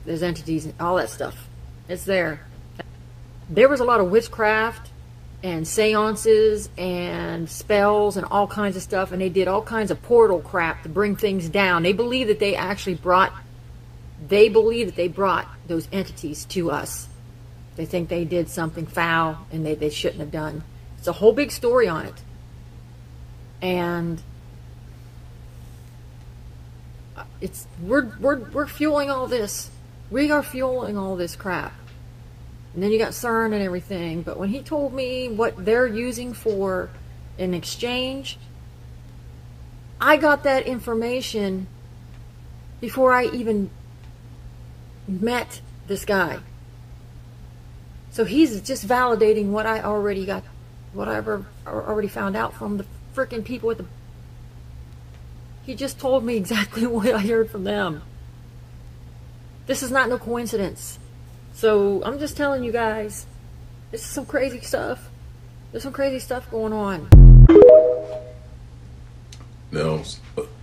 There's entities and all that stuff. It's there. There was a lot of witchcraft and seances and spells and all kinds of stuff, and they did all kinds of portal crap to bring things down. They believe that they actually brought those entities to us. They think they did something foul and they shouldn't have done. It's a whole big story on it. And we're fueling all this. We are fueling all this crap. And then you got CERN and everything. But when he told me what they're using for an exchange, I got that information before I even met this guy. So he's just validating what I already got, what I already found out from the freaking people with the... He just told me exactly what I heard from them. This is not no coincidence. So I'm just telling you guys, this is some crazy stuff. There's some crazy stuff going on. Now,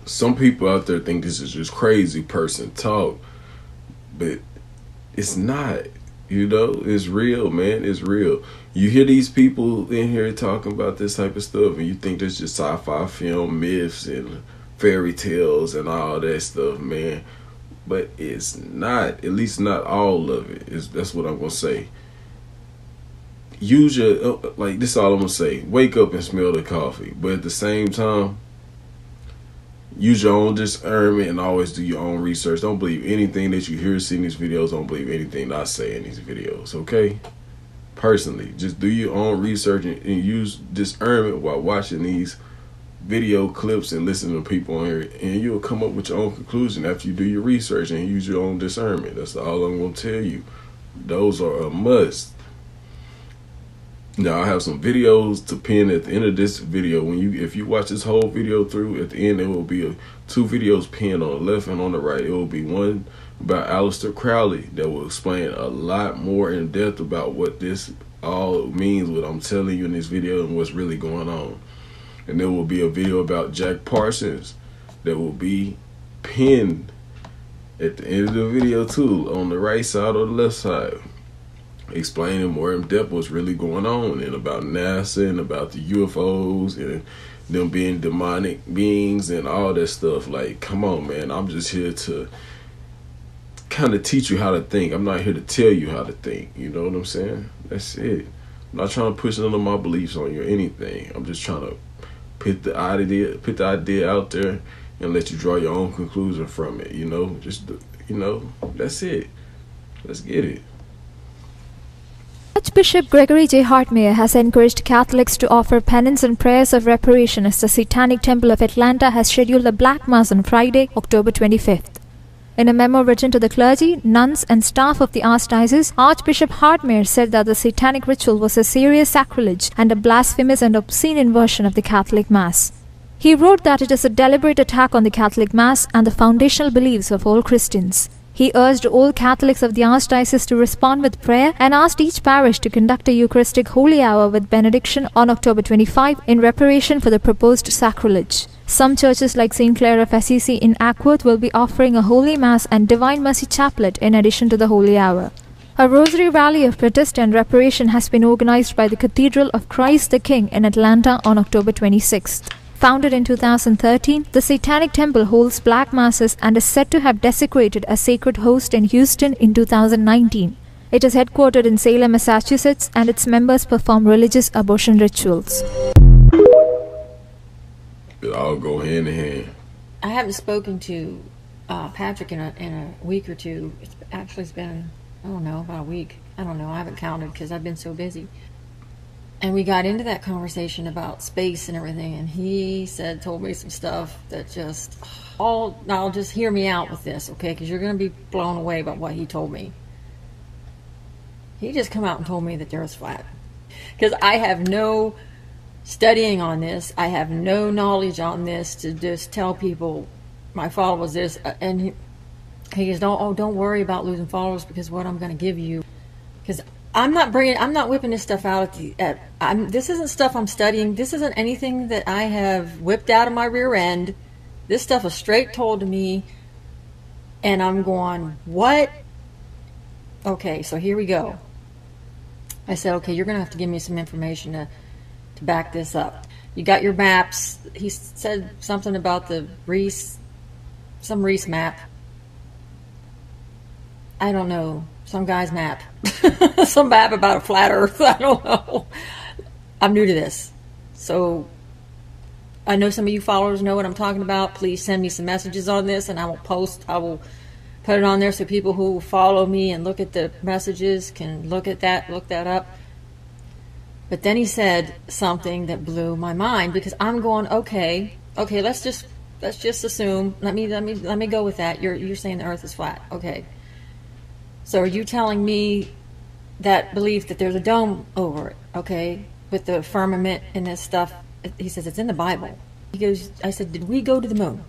some people out there think this is just crazy person talk, but it's not. You know, it's real, man. It's real. You hear these people in here talking about this type of stuff, and you think there's just sci-fi film myths and fairy tales and all that stuff, man. But it's not. At least not all of it. That's what I'm gonna say. Use your like. This is all I'm gonna say. Wake up and smell the coffee, but at the same time, use your own discernment and always do your own research. Don't believe anything that you hear, see in these videos. Don't believe anything I say in these videos, okay? Personally, just do your own research and use discernment while watching these video clips and listening to people on here, and you'll come up with your own conclusion after you do your research and use your own discernment. That's all I'm going to tell you. Those are a must. Now I have some videos to pin at the end of this video. If you watch this whole video through, at the end there will be two videos pinned on the left and on the right. It will be one about Aleister Crowley that will explain a lot more in depth about what this all means, what I'm telling you in this video, and what's really going on. And there will be a video about Jack Parsons that will be pinned at the end of the video too, on the right side or the left side, explaining more in depth what's really going on, and about NASA and about the UFOs and them being demonic beings and all that stuff. Like, come on, man. I'm just here to kind of teach you how to think. I'm not here to tell you how to think. You know what I'm saying? That's it. I'm not trying to push none of my beliefs on you or anything. I'm just trying to put the idea out there and let you draw your own conclusion from it. You know, just, you know, that's it. Let's get it. Archbishop Gregory J. Hartmayer has encouraged Catholics to offer penance and prayers of reparation as the Satanic Temple of Atlanta has scheduled a Black Mass on Friday, October 25th. In a memo written to the clergy, nuns and staff of the Archdiocese, Archbishop Hartmayer said that the satanic ritual was a serious sacrilege and a blasphemous and obscene inversion of the Catholic Mass. He wrote that it is a deliberate attack on the Catholic Mass and the foundational beliefs of all Christians. He urged all Catholics of the Archdiocese to respond with prayer and asked each parish to conduct a Eucharistic Holy Hour with benediction on October 25 in reparation for the proposed sacrilege. Some churches like St. Clare of Assisi in Ackworth will be offering a Holy Mass and Divine Mercy Chaplet in addition to the Holy Hour. A Rosary Rally of Protest and Reparation has been organized by the Cathedral of Christ the King in Atlanta on October 26th. Founded in 2013, the Satanic Temple holds Black Masses and is said to have desecrated a sacred host in Houston in 2019. It is headquartered in Salem, Massachusetts, and its members perform religious abortion rituals. It all go hand in hand. I haven't spoken to Patrick in a week or two. It's been, I don't know, about a week. I don't know. I haven't counted because I've been so busy. And we got into that conversation about space and everything, and he told me some stuff that just, now just hear me out with this, okay? Because you're going to be blown away by what he told me. He just come out and told me that the Earth's flat. Because I have no studying on this. I have no knowledge on this to just tell people my followers this. And he goes, don't worry about losing followers because what I'm going to give you. Because I'm not whipping this stuff out this isn't stuff I'm studying. This isn't anything that I have whipped out of my rear end. This stuff is straight told to me, and I'm going, what? Okay, so here we go. I said, okay, you're gonna have to give me some information to back this up. You got your maps. He said something about the some Reese map. I don't know. Some guy's map. Some map about a flat earth. I don't know. I'm new to this. So I know some of you followers know what I'm talking about. Please send me some messages on this, and I will put it on there so people who follow me and look at the messages can look at that, look that up. But then he said something that blew my mind, because I'm going, okay, let's just assume. Let me go with that. You're saying the earth is flat. Okay. So are you telling me that belief that there's a dome over it, okay, with the firmament and this stuff? He says it's in the Bible. He goes, I said, did we go to the moon?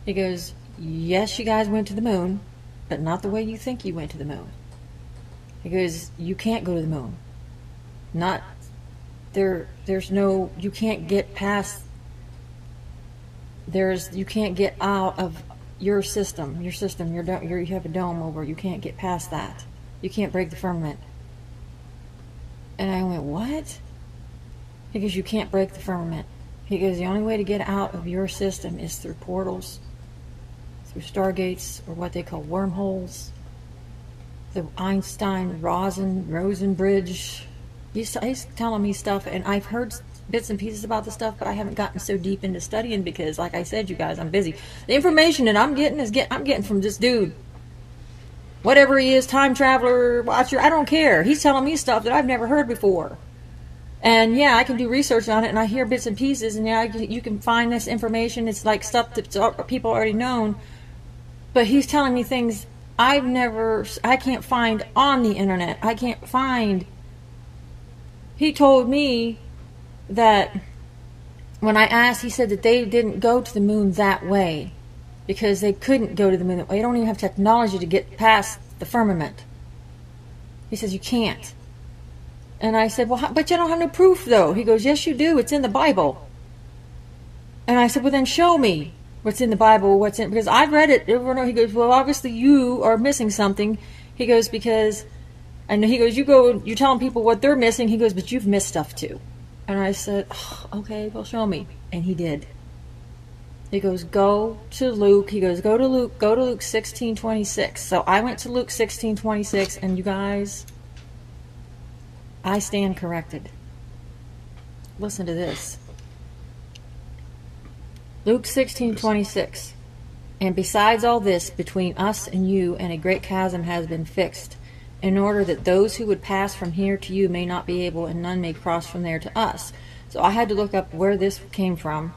He goes, yes, you guys went to the moon, but not the way you think you went to the moon. He goes, you can't go to the moon. Not there. There's no. You can't get past. You can't get out of your system. Your system. You have a dome over. You can't get past that. You can't break the firmament. And I went, what? He goes, you can't break the firmament. He goes, the only way to get out of your system is through portals, through stargates, or what they call wormholes. The Einstein-Rosen bridge. He's telling me stuff, and I've heard bits and pieces about the stuff, but I haven't gotten so deep into studying because, like I said, you guys, I'm busy. The information that I'm getting I'm getting from this dude. Whatever he is, time traveler, watcher, I don't care. He's telling me stuff that I've never heard before. And yeah, I can do research on it, and I hear bits and pieces, and yeah, you can find this information. It's like stuff that people already known. But he's telling me things I can't find on the internet. I can't find. He told me that when I asked, he said that they didn't go to the moon that way because they couldn't go to the moon that way. They don't even have technology to get past the firmament. He says, you can't. And I said, well, but you don't have no proof, though. He goes, yes, you do. It's in the Bible. And I said, well, then show me what's in the Bible, because I've read it. He goes, well, obviously you are missing something. He goes, because, and he goes, you're telling people what they're missing. He goes, but you've missed stuff too. And I said, oh, okay, well, show me. And he did. He goes, go to Luke. He goes, go to Luke 16:26. So I went to Luke 16:26, and you guys, I stand corrected. Listen to this. Luke 16:26. And besides all this, between us and you and a great chasm has been fixed, in order that those who would pass from here to you may not be able, and none may cross from there to us. So I had to look up where this came from.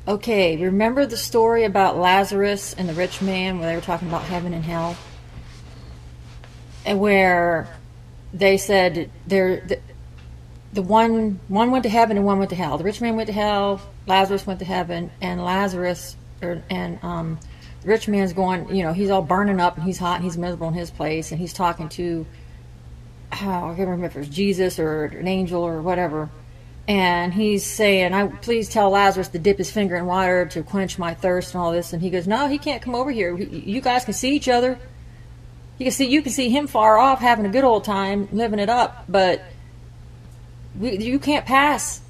Okay, remember the story about Lazarus and the rich man where they were talking about heaven and hell? And where they said the one went to heaven and one went to hell. The rich man went to hell, Lazarus went to heaven, and the rich man's going, he's all burning up and he's hot and he's miserable in his place, and he's talking to, I can't remember if it was Jesus or an angel or whatever, and he's saying, please tell Lazarus to dip his finger in water to quench my thirst and all this, and he goes, no, he can't come over here. You guys can see each other. You can see him far off having a good old time, living it up, but you can't pass.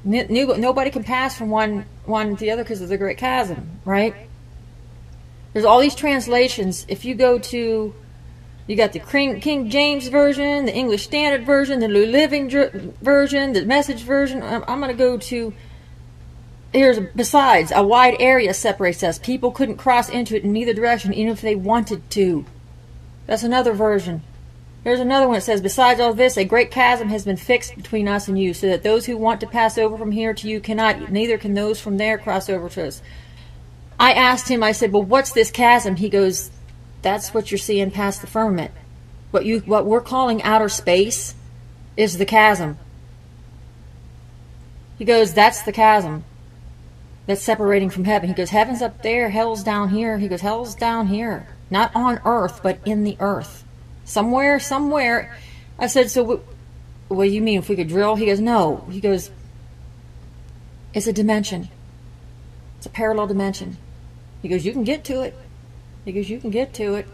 Nobody can pass from one to the other because of the great chasm, right? There's all these translations. If you go to, you got the King James Version, the English Standard Version, the New Living Version, the Message Version. I'm going to go to, besides, a wide area separates us. People couldn't cross into it in either direction, even if they wanted to. That's another version. There's another one that says, besides all this, a great chasm has been fixed between us and you, so that those who want to pass over from here to you cannot, neither can those from there cross over to us. I asked him, I said, well, what's this chasm? He goes, that's what you're seeing past the firmament. What we're calling outer space is the chasm. He goes, that's the chasm that's separating from heaven. He goes, heaven's up there, hell's down here. He goes, hell's down here. Not on earth, but in the earth. Somewhere. I said, so what do you mean, if we could drill? He goes, no. He goes, it's a dimension. It's a parallel dimension. He goes, you can get to it. He goes, you can get to it.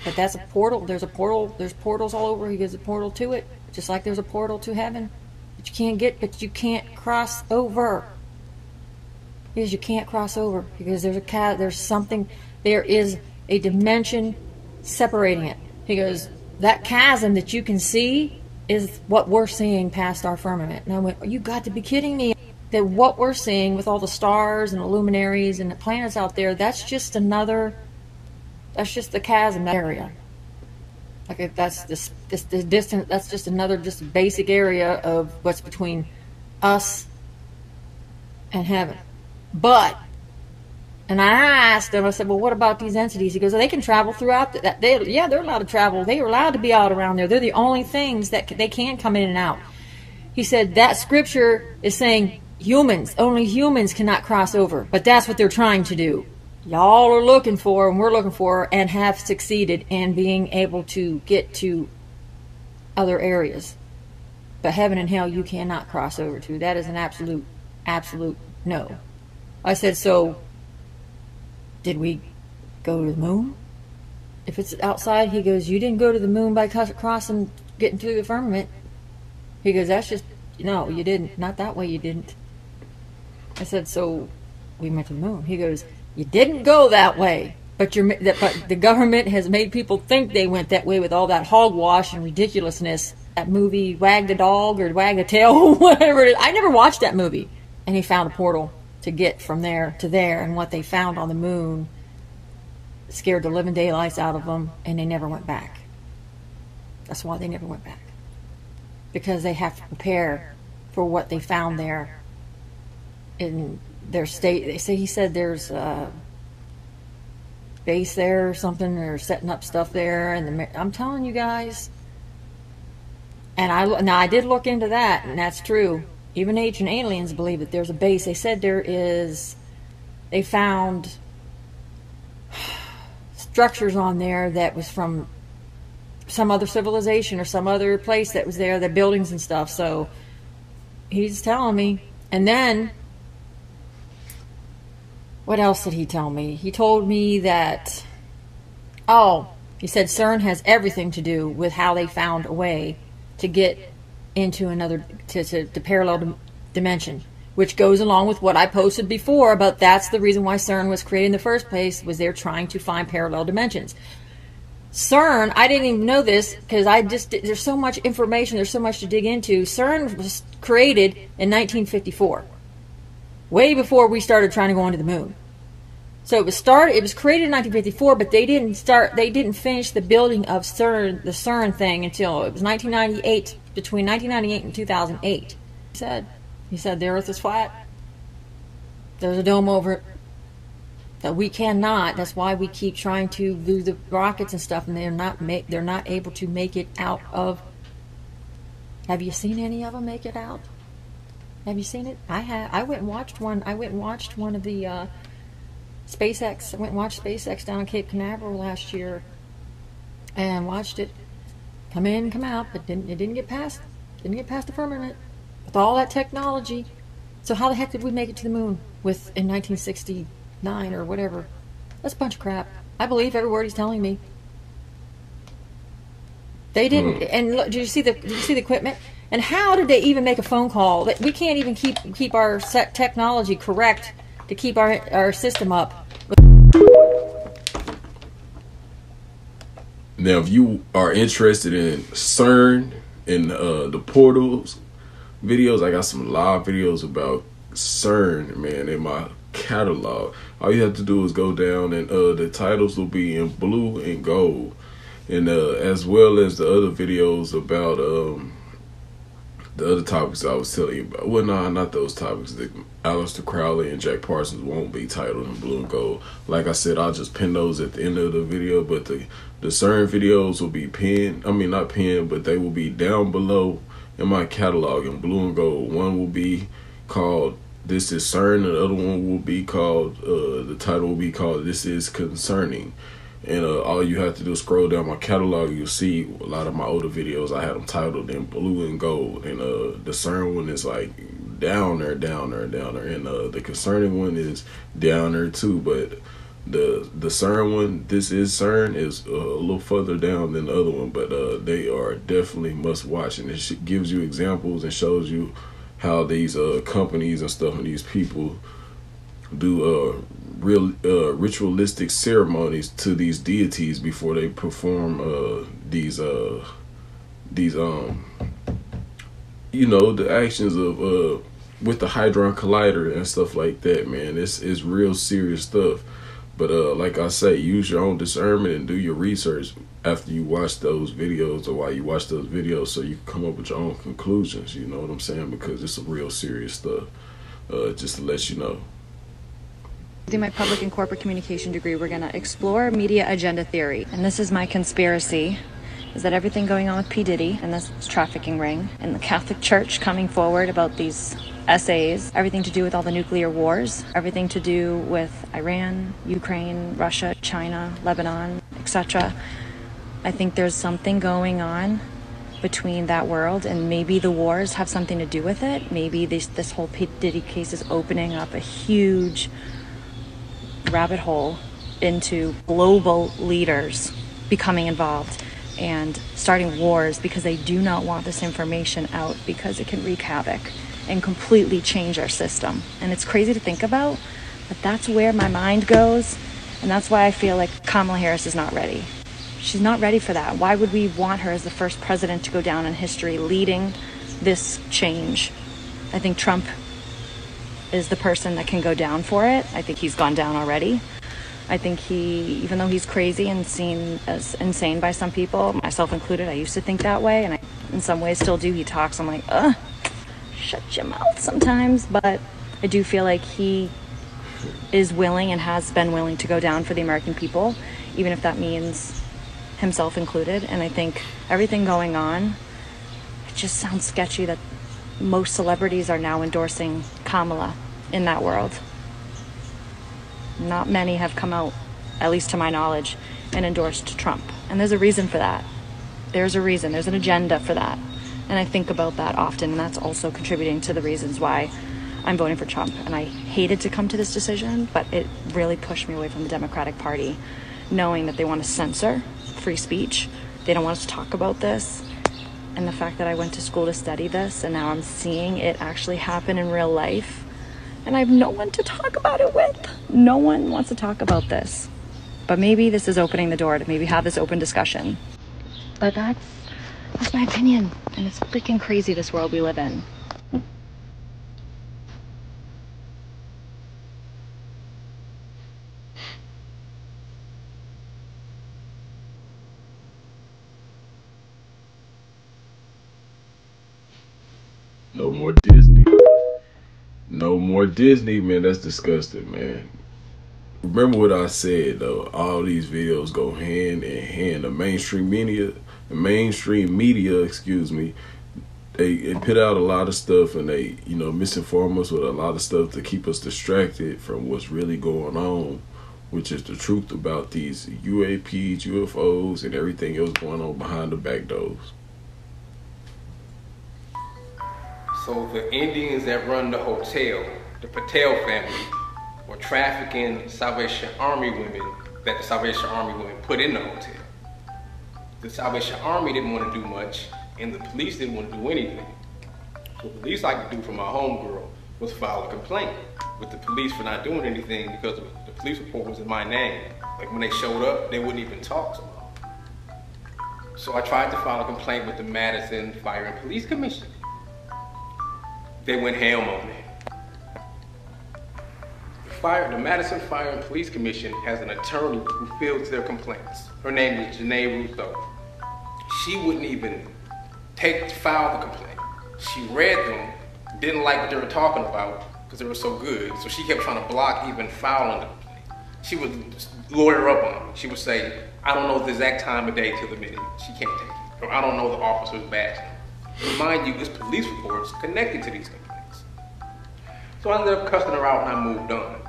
But that's a portal. There's a portal. There's portals all over. He goes, a portal to it. Just like there's a portal to heaven. But you can't cross over. He goes, you can't cross over. Because there is a dimension separating it. He goes, that chasm that you can see is what we're seeing past our firmament. And I went, you got to be kidding me. That what we're seeing with all the stars and the luminaries and the planets out there, that's just the chasm area. Like that's the distance, that's just another just basic area of what's between us and heaven. But, and I asked him, I said, well, what about these entities? He goes, they can travel throughout that. Yeah, they're allowed to travel. They are allowed to be out around there. They're the only things that they can come in and out. He said that scripture is saying humans, only humans cannot cross over. But that's what they're trying to do. Y'all are looking for, and we're looking for, and have succeeded in being able to get to other areas. But heaven and hell you cannot cross over to. That is an absolute no. I said, so did we go to the moon? If it's outside, he goes, you didn't go to the moon by crossing, getting through the firmament. He goes, that's just, no, you didn't. Not that way, you didn't. I said, so we went to the moon. He goes, you didn't go that way, but the government has made people think they went that way with all that hogwash and ridiculousness. That movie, Wag the Dog or Wag the Tail, whatever it is. I never watched that movie. And he found a portal to get from there to there, and what they found on the moon scared the living daylights out of them, and they never went back. That's why they never went back. Because they have to prepare for what they found there in their state. He said there's a base there or something. They're setting up stuff there, and I'm telling you guys. And I did look into that, and that's true. Even ancient aliens believe that there's a base. They said they found structures on there that was from some other civilization or some other place that was there, the buildings and stuff. So he's telling me. And then what else did he tell me? He told me that, he said CERN has everything to do with how they found a way to get into another, to parallel dimension, which goes along with what I posted before about that's the reason why CERN was created in the first place, was they're trying to find parallel dimensions. CERN, I didn't even know this because there's so much information, there's so much to dig into. CERN was created in 1954, way before we started trying to go onto the moon. So it was created in 1954, but they didn't finish the building of CERN, the CERN thing, until it was 1998, between 1998 and 2008. He said the Earth is flat. There's a dome over it. That we cannot. That's why we keep trying to do the rockets and stuff, and they're not able to make it out of. Have you seen any of them make it out? Have you seen it? I have. I went and watched one. I went and watched one of the SpaceX. I went and watched SpaceX down in Cape Canaveral last year, and watched it come in, come out, but it didn't get past. Didn't get past the firmament with all that technology. So how the heck did we make it to the moon in 1969 or whatever? That's a bunch of crap. I believe every word he's telling me. They didn't. And look, did you see the equipment? And how did they even make a phone call? We can't even keep our technology correct to keep our system up. Now, if you are interested in CERN and the portals videos, I got some live videos about CERN, man, in my catalog. All you have to do is go down, and the titles will be in blue and gold, and as well as the other videos about the other topics I was telling you about. Well, no, not those topics. Aleister Crowley and Jack Parsons won't be titled in blue and gold. Like I said, I'll just pin those at the end of the video, but the CERN videos will be pinned. I mean, not pinned, but they will be down below in my catalog in blue and gold. One will be called This is CERN, and the other one will be called, the title will be called This is Concerning. And all you have to do is scroll down my catalog. You'll see a lot of my older videos. I had them titled in blue and gold. And the CERN one is like down there. And the Concerning one is down there too. But the CERN one, This is CERN, is a little further down than the other one. But they are definitely must watch. And it gives you examples and shows you how these companies and stuff and these people do real ritualistic ceremonies to these deities before they perform these you know, the actions of with the Hadron Collider and stuff like that, man. It's real serious stuff. But like I say, use your own discernment and do your research after you watch those videos or while you watch those videos, so you can come up with your own conclusions. You know what I'm saying? Because it's some real serious stuff. Just to let you know. In my public and corporate communication degree, we're going to explore media agenda theory. And this is my conspiracy, is that everything going on with P. Diddy and this trafficking ring and the Catholic Church coming forward about these essays, everything to do with all the nuclear wars, everything to do with Iran, Ukraine, Russia, China, Lebanon, etc. I think there's something going on between that world, and maybe the wars have something to do with it. Maybe this whole P. Diddy case is opening up a huge rabbit hole into global leaders becoming involved and starting wars because they do not want this information out, because it can wreak havoc and completely change our system. And it's crazy to think about, but that's where my mind goes, and that's why I feel like Kamala Harris is not ready. She's not ready for that. Why would we want her as the first president to go down in history leading this change? I think Trump is the person that can go down for it. I think he's gone down already. I think he, even though he's crazy and seen as insane by some people, myself included, I used to think that way, and I in some ways still do. He talks, I'm like, shut your mouth sometimes. But I do feel like he is willing and has been willing to go down for the American people, even if that means himself included. And I think everything going on, it just sounds sketchy that most celebrities are now endorsing Kamala in that world. Not many have come out, at least to my knowledge, and endorsed Trump. And there's a reason for that. There's a reason. There's an agenda for that. And I think about that often, and that's also contributing to the reasons why I'm voting for Trump. And I hated to come to this decision, but it really pushed me away from the Democratic Party, knowing that they want to censor free speech. They don't want us to talk about this. And the fact that I went to school to study this, and now I'm seeing it actually happen in real life, and I have no one to talk about it with. No one wants to talk about this. But maybe this is opening the door to maybe have this open discussion. But that's my opinion. And it's freaking crazy, this world we live in. No more Disney. No more Disney, man. That's disgusting, man. Remember what I said, though. All these videos go hand in hand. The mainstream media, excuse me, they put out a lot of stuff, and they, you know, misinform us with a lot of stuff to keep us distracted from what's really going on, which is the truth about these UAPs, UFOs, and everything else going on behind the back doors. So the Indians that run the hotel, the Patel family, were trafficking Salvation Army women that the Salvation Army women put in the hotel. The Salvation Army didn't want to do much, and the police didn't want to do anything. What the least I could do for my homegirl was file a complaint with the police for not doing anything, because the police report was in my name. Like when they showed up, they wouldn't even talk so long. So I tried to file a complaint with the Madison Fire and Police Commission. They went ham on me. The Madison Fire and Police Commission has an attorney who fields their complaints. Her name is Janae Russo. She wouldn't even file the complaint. She read them, didn't like what they were talking about because they were so good, so she kept trying to block even filing the complaint. She would lawyer up on me. She would say, I don't know the exact time of day to the minute. She can't take it. Or I don't know the officer's badge. Mind you, this police report's connected to these complaints. So I ended up cussing her out and I moved on.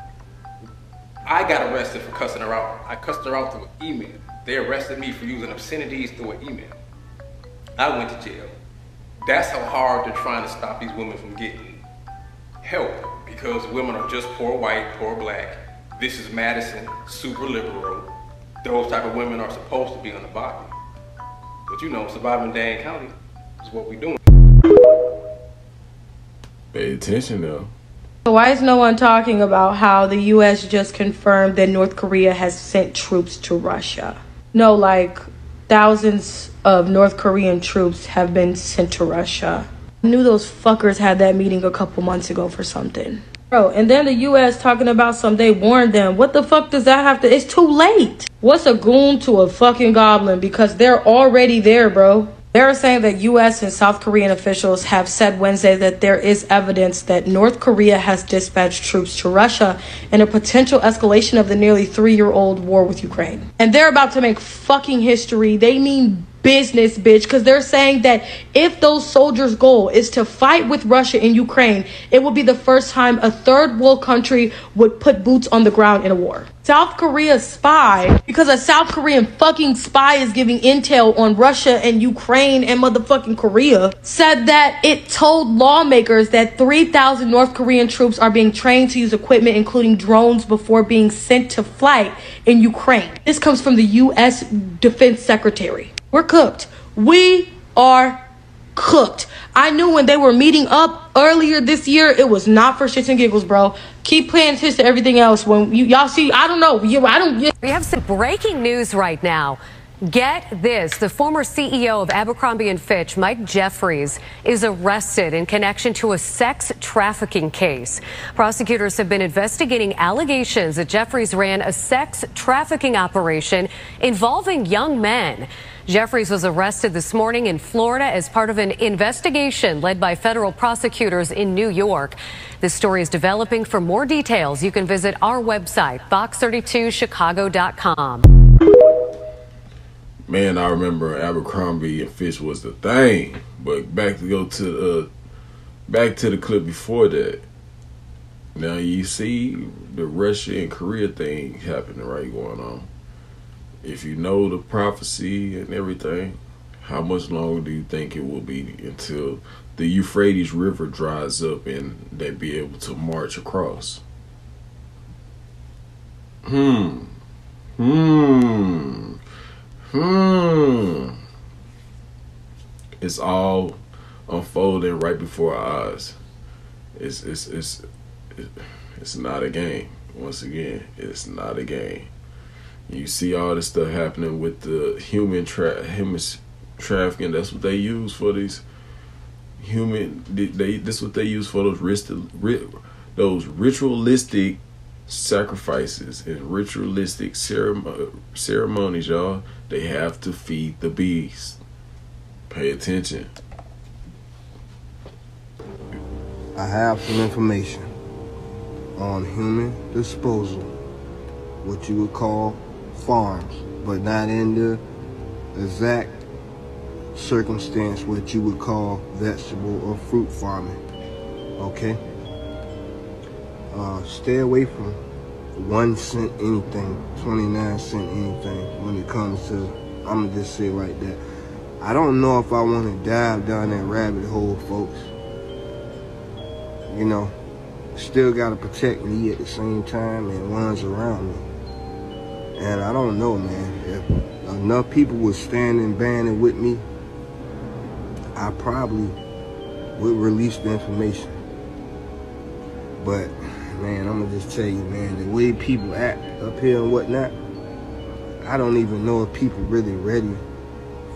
I got arrested for cussing her out. I cussed her out through an email. They arrested me for using obscenities through an email. I went to jail. That's how hard they're trying to stop these women from getting help, because women are just poor white, poor black. This is Madison, super liberal. Those type of women are supposed to be on the bottom. But you know, surviving Dane County is what we're doing. Pay attention though. So why is no one talking about how the U.S. just confirmed that North Korea has sent troops to Russia? No, like thousands of North Korean troops have been sent to Russia. I knew those fuckers had that meeting a couple months ago for something. Bro, and then the U.S. talking about they warned them. What the fuck does that have to... It's too late. What's a goon to a fucking goblin? Because they're already there, bro. They're saying that U.S. and South Korean officials have said Wednesday that there is evidence that North Korea has dispatched troops to Russia in a potential escalation of the nearly 3-year-old war with Ukraine. And they're about to make fucking history. They mean business, bitch, because they're saying that if those soldiers' goal is to fight with Russia in Ukraine, it will be the first time a third world country would put boots on the ground in a war. South Korea spy, because a South Korean fucking spy is giving intel on Russia and Ukraine and motherfucking Korea, said that it told lawmakers that 3,000 North Korean troops are being trained to use equipment including drones before being sent to flight in Ukraine. This comes from the U.S. Defense Secretary. We're cooked. We are cooked. I knew when they were meeting up earlier this year, it was not for shits and giggles, bro. Keep paying attention to everything else. When y'all see, I don't know. We have some breaking news right now. Get this. The former CEO of Abercrombie & Fitch, Mike Jeffries, is arrested in connection to a sex trafficking case. Prosecutors have been investigating allegations that Jeffries ran a sex trafficking operation involving young men. Jeffries was arrested this morning in Florida as part of an investigation led by federal prosecutors in New York. This story is developing. For more details, you can visit our website, fox32chicago.com. Man, I remember Abercrombie & Fitch was the thing. But back to the clip before that. Now you see the Russia and Korea thing happening right going on. If you know the prophecy and everything, how much longer do you think it will be until the Euphrates River dries up and they be able to march across? It's all unfolding right before our eyes. It's not a game. Once again, it's not a game. You see all this stuff happening with the human trafficking. That's what they use for these this what they use for those ritualistic sacrifices and ritualistic ceremonies, y'all. They have to feed the beast. Pay attention. I have some information on human disposal, what you would call farms, but not in the exact circumstance what you would call vegetable or fruit farming. Okay? Stay away from 1 cent anything, 29 cent anything when it comes to, I'm gonna just say it like that. I don't know if I want to dive down that rabbit hole, folks. You know, still gotta protect me at the same time and ones around me. And I don't know, man, if enough people would stand and banding with me, I probably would release the information. But, man, I'm gonna just tell you, man, the way people act up here and whatnot, I don't even know if people really ready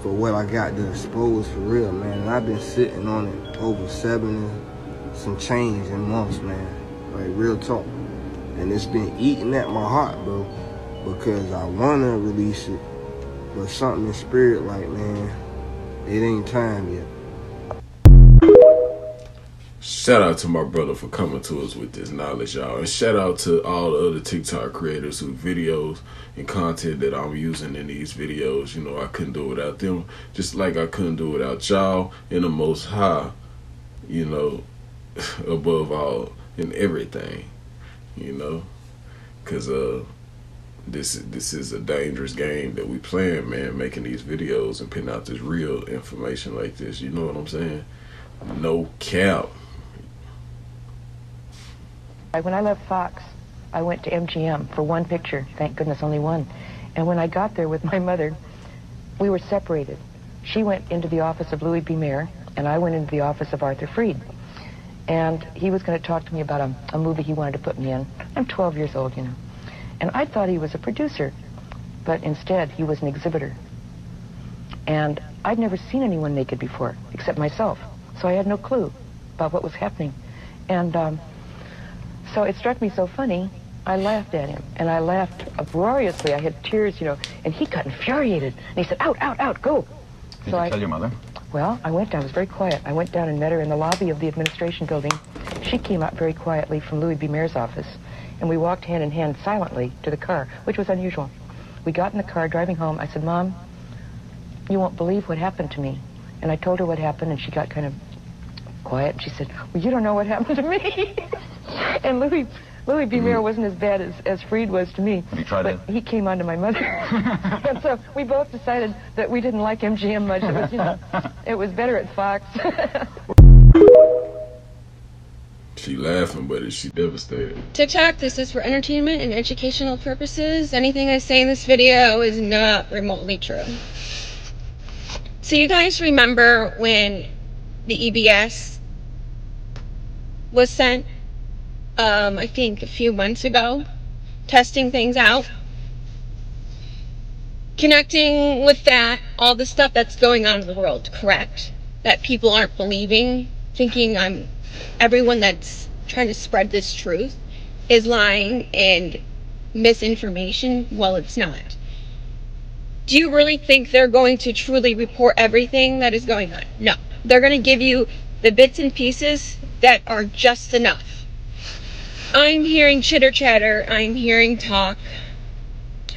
for what I got to expose for real, man. And I've been sitting on it over 7 and some change in months, man. Like, real talk. And it's been eating at my heart, bro, because I wanna release it, but something in spirit like, man, it ain't time yet. Shout out to my brother for coming to us with this knowledge, y'all. And shout out to all the other TikTok creators whose videos and content that I'm using in these videos. You know, I couldn't do it without them, just like I couldn't do it without y'all and the Most High, you know, above all and everything, you know, because this is a dangerous game that we playing, man, making these videos and putting out this real information like this. You know what I'm saying? No cap. When I left Fox, I went to MGM for one picture. Thank goodness, only one. And when I got there with my mother, we were separated. She went into the office of Louis B. Mayer, and I went into the office of Arthur Freed. And he was going to talk to me about a movie he wanted to put me in. I'm 12 years old, you know. And I thought he was a producer, but instead he was an exhibitor. And I'd never seen anyone naked before, except myself. So I had no clue about what was happening. And so it struck me so funny, I laughed at him. And I laughed uproariously. I had tears, you know, and he got infuriated. And he said, out, out, out, go. Did you tell your mother? Well, I went down. I was very quiet. I went down and met her in the lobby of the administration building. She came out very quietly from Louis B. Mayor's office, and we walked hand in hand silently to the car, which was unusual. We got in the car driving home. I said, Mom, you won't believe what happened to me. And I told her what happened, and she got kind of quiet. And she said, well, you don't know what happened to me. And Louis B. Mayer wasn't as bad as Freed was to me. Have you tried but he came on to my mother. And so we both decided that we didn't like MGM much. It was, you know, it was better at Fox. She laughing, but is she devastated? TikTok, this is for entertainment and educational purposes. Anything I say in this video is not remotely true. So you guys remember when the EBS was sent, I think a few months ago, testing things out? Connecting with that, all the stuff that's going on in the world, correct? That people aren't believing, thinking everyone that's trying to spread this truth is lying and misinformation. Well, it's not. Do you really think they're going to truly report everything that is going on? No. They're going to give you the bits and pieces that are just enough. I'm hearing chitter chatter. I'm hearing talk.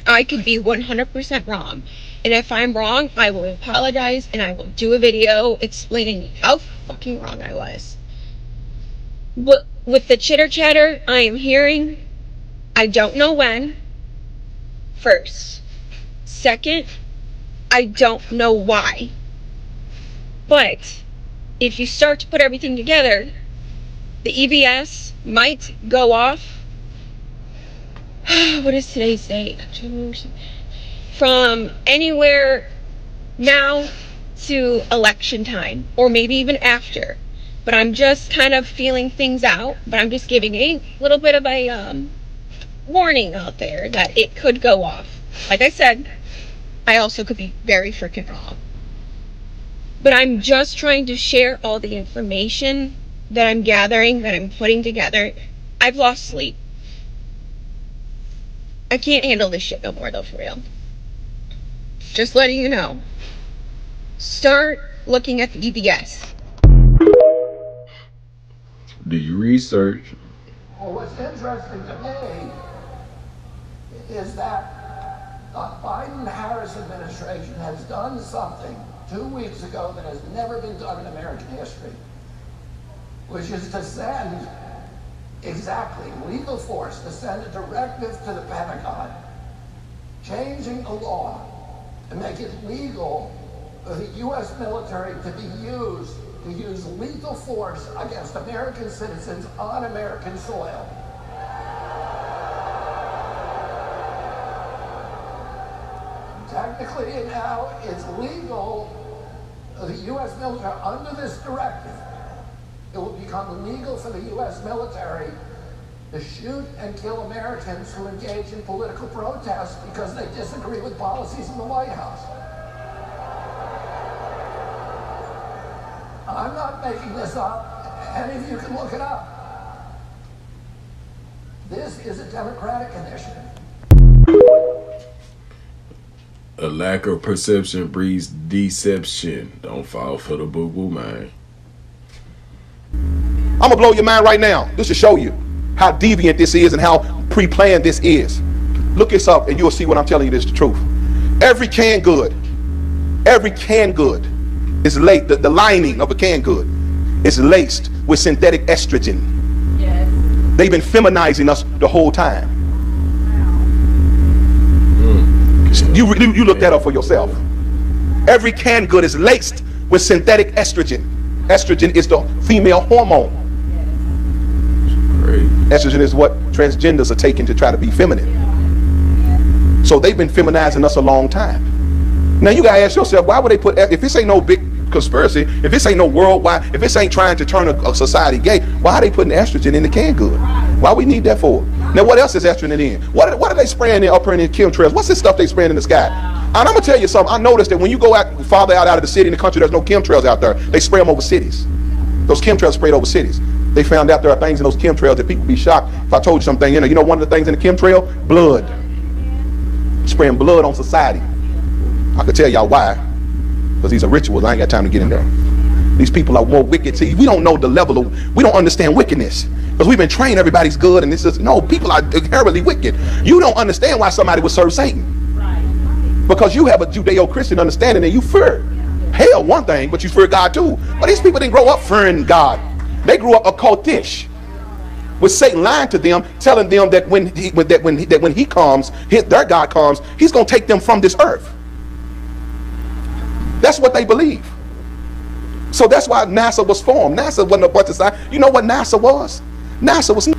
I could be 100% wrong. And if I'm wrong, I will apologize and I will do a video explaining how fucking wrong I was. But with the chitter chatter I am hearing, I don't know when. First. Second, I don't know why. But if you start to put everything together, the EBS might go off. What is today's date? From anywhere now to election time, or maybe even after. But I'm just kind of feeling things out. But I'm just giving a little bit of a warning out there that it could go off. Like I said, I also could be very freaking wrong. But I'm just trying to share all the information that I'm gathering, that I'm putting together. I've lost sleep. I can't handle this shit no more though, for real. Just letting you know. Start looking at the EBS. Do you research? Well, what's interesting to me is that the Biden-Harris administration has done something 2 weeks ago that has never been done in American history, which is to send exactly legal force, to send a directive to the Pentagon, changing the law to make it legal for the U.S. military to use lethal force against American citizens on American soil. Technically now it's legal for the U.S. military under this directive. It will become legal for the U.S. military to shoot and kill Americans who engage in political protests because they disagree with policies in the White House. I'm not making this up. Any of you can look it up. This is a Democratic initiative. A lack of perception breeds deception. Don't fall for the boo-boo, man. I'm gonna blow your mind right now. This should show you how deviant this is and how pre-planned this is. Look this up and you'll see what I'm telling you is the truth. Every canned good is laced, the lining of a canned good is laced with synthetic estrogen. Yes. They've been feminizing us the whole time. You look that up for yourself. Every canned good is laced with synthetic estrogen. Estrogen is the female hormone. Estrogen is what transgenders are taking to try to be feminine. So they've been feminizing us a long time. Now you gotta ask yourself, why would they put, if this ain't no big conspiracy, if this ain't no worldwide, if this ain't trying to turn a society gay, why are they putting estrogen in the canned good? Why we need that for? Now what else is estrogen in? What are they spraying up in the chemtrails? What's this stuff they spraying in the sky? And I'm gonna tell you something. I noticed that when you go out farther out of the city in the country, there's no chemtrails out there. They spray them over cities. Those chemtrails sprayed over cities. They found out there are things in those chemtrails that people be shocked. If I told you something, you know one of the things in the chemtrail? Blood. Spraying blood on society. I could tell y'all why. Because these are rituals. I ain't got time to get in there. These people are more wicked. See, we don't know the level of, we don't understand wickedness. Because we've been trained everybody's good and this is, no, people are inherently wicked. You don't understand why somebody would serve Satan. Because you have a Judeo-Christian understanding and you fear hell one thing, but you fear God too. But these people didn't grow up fearing God. They grew up occultish, with Satan lying to them, telling them that when he comes, their God comes, he's going to take them from this earth. That's what they believe. So that's why NASA was formed. NASA wasn't a bunch of science. You know what NASA was? NASA was, it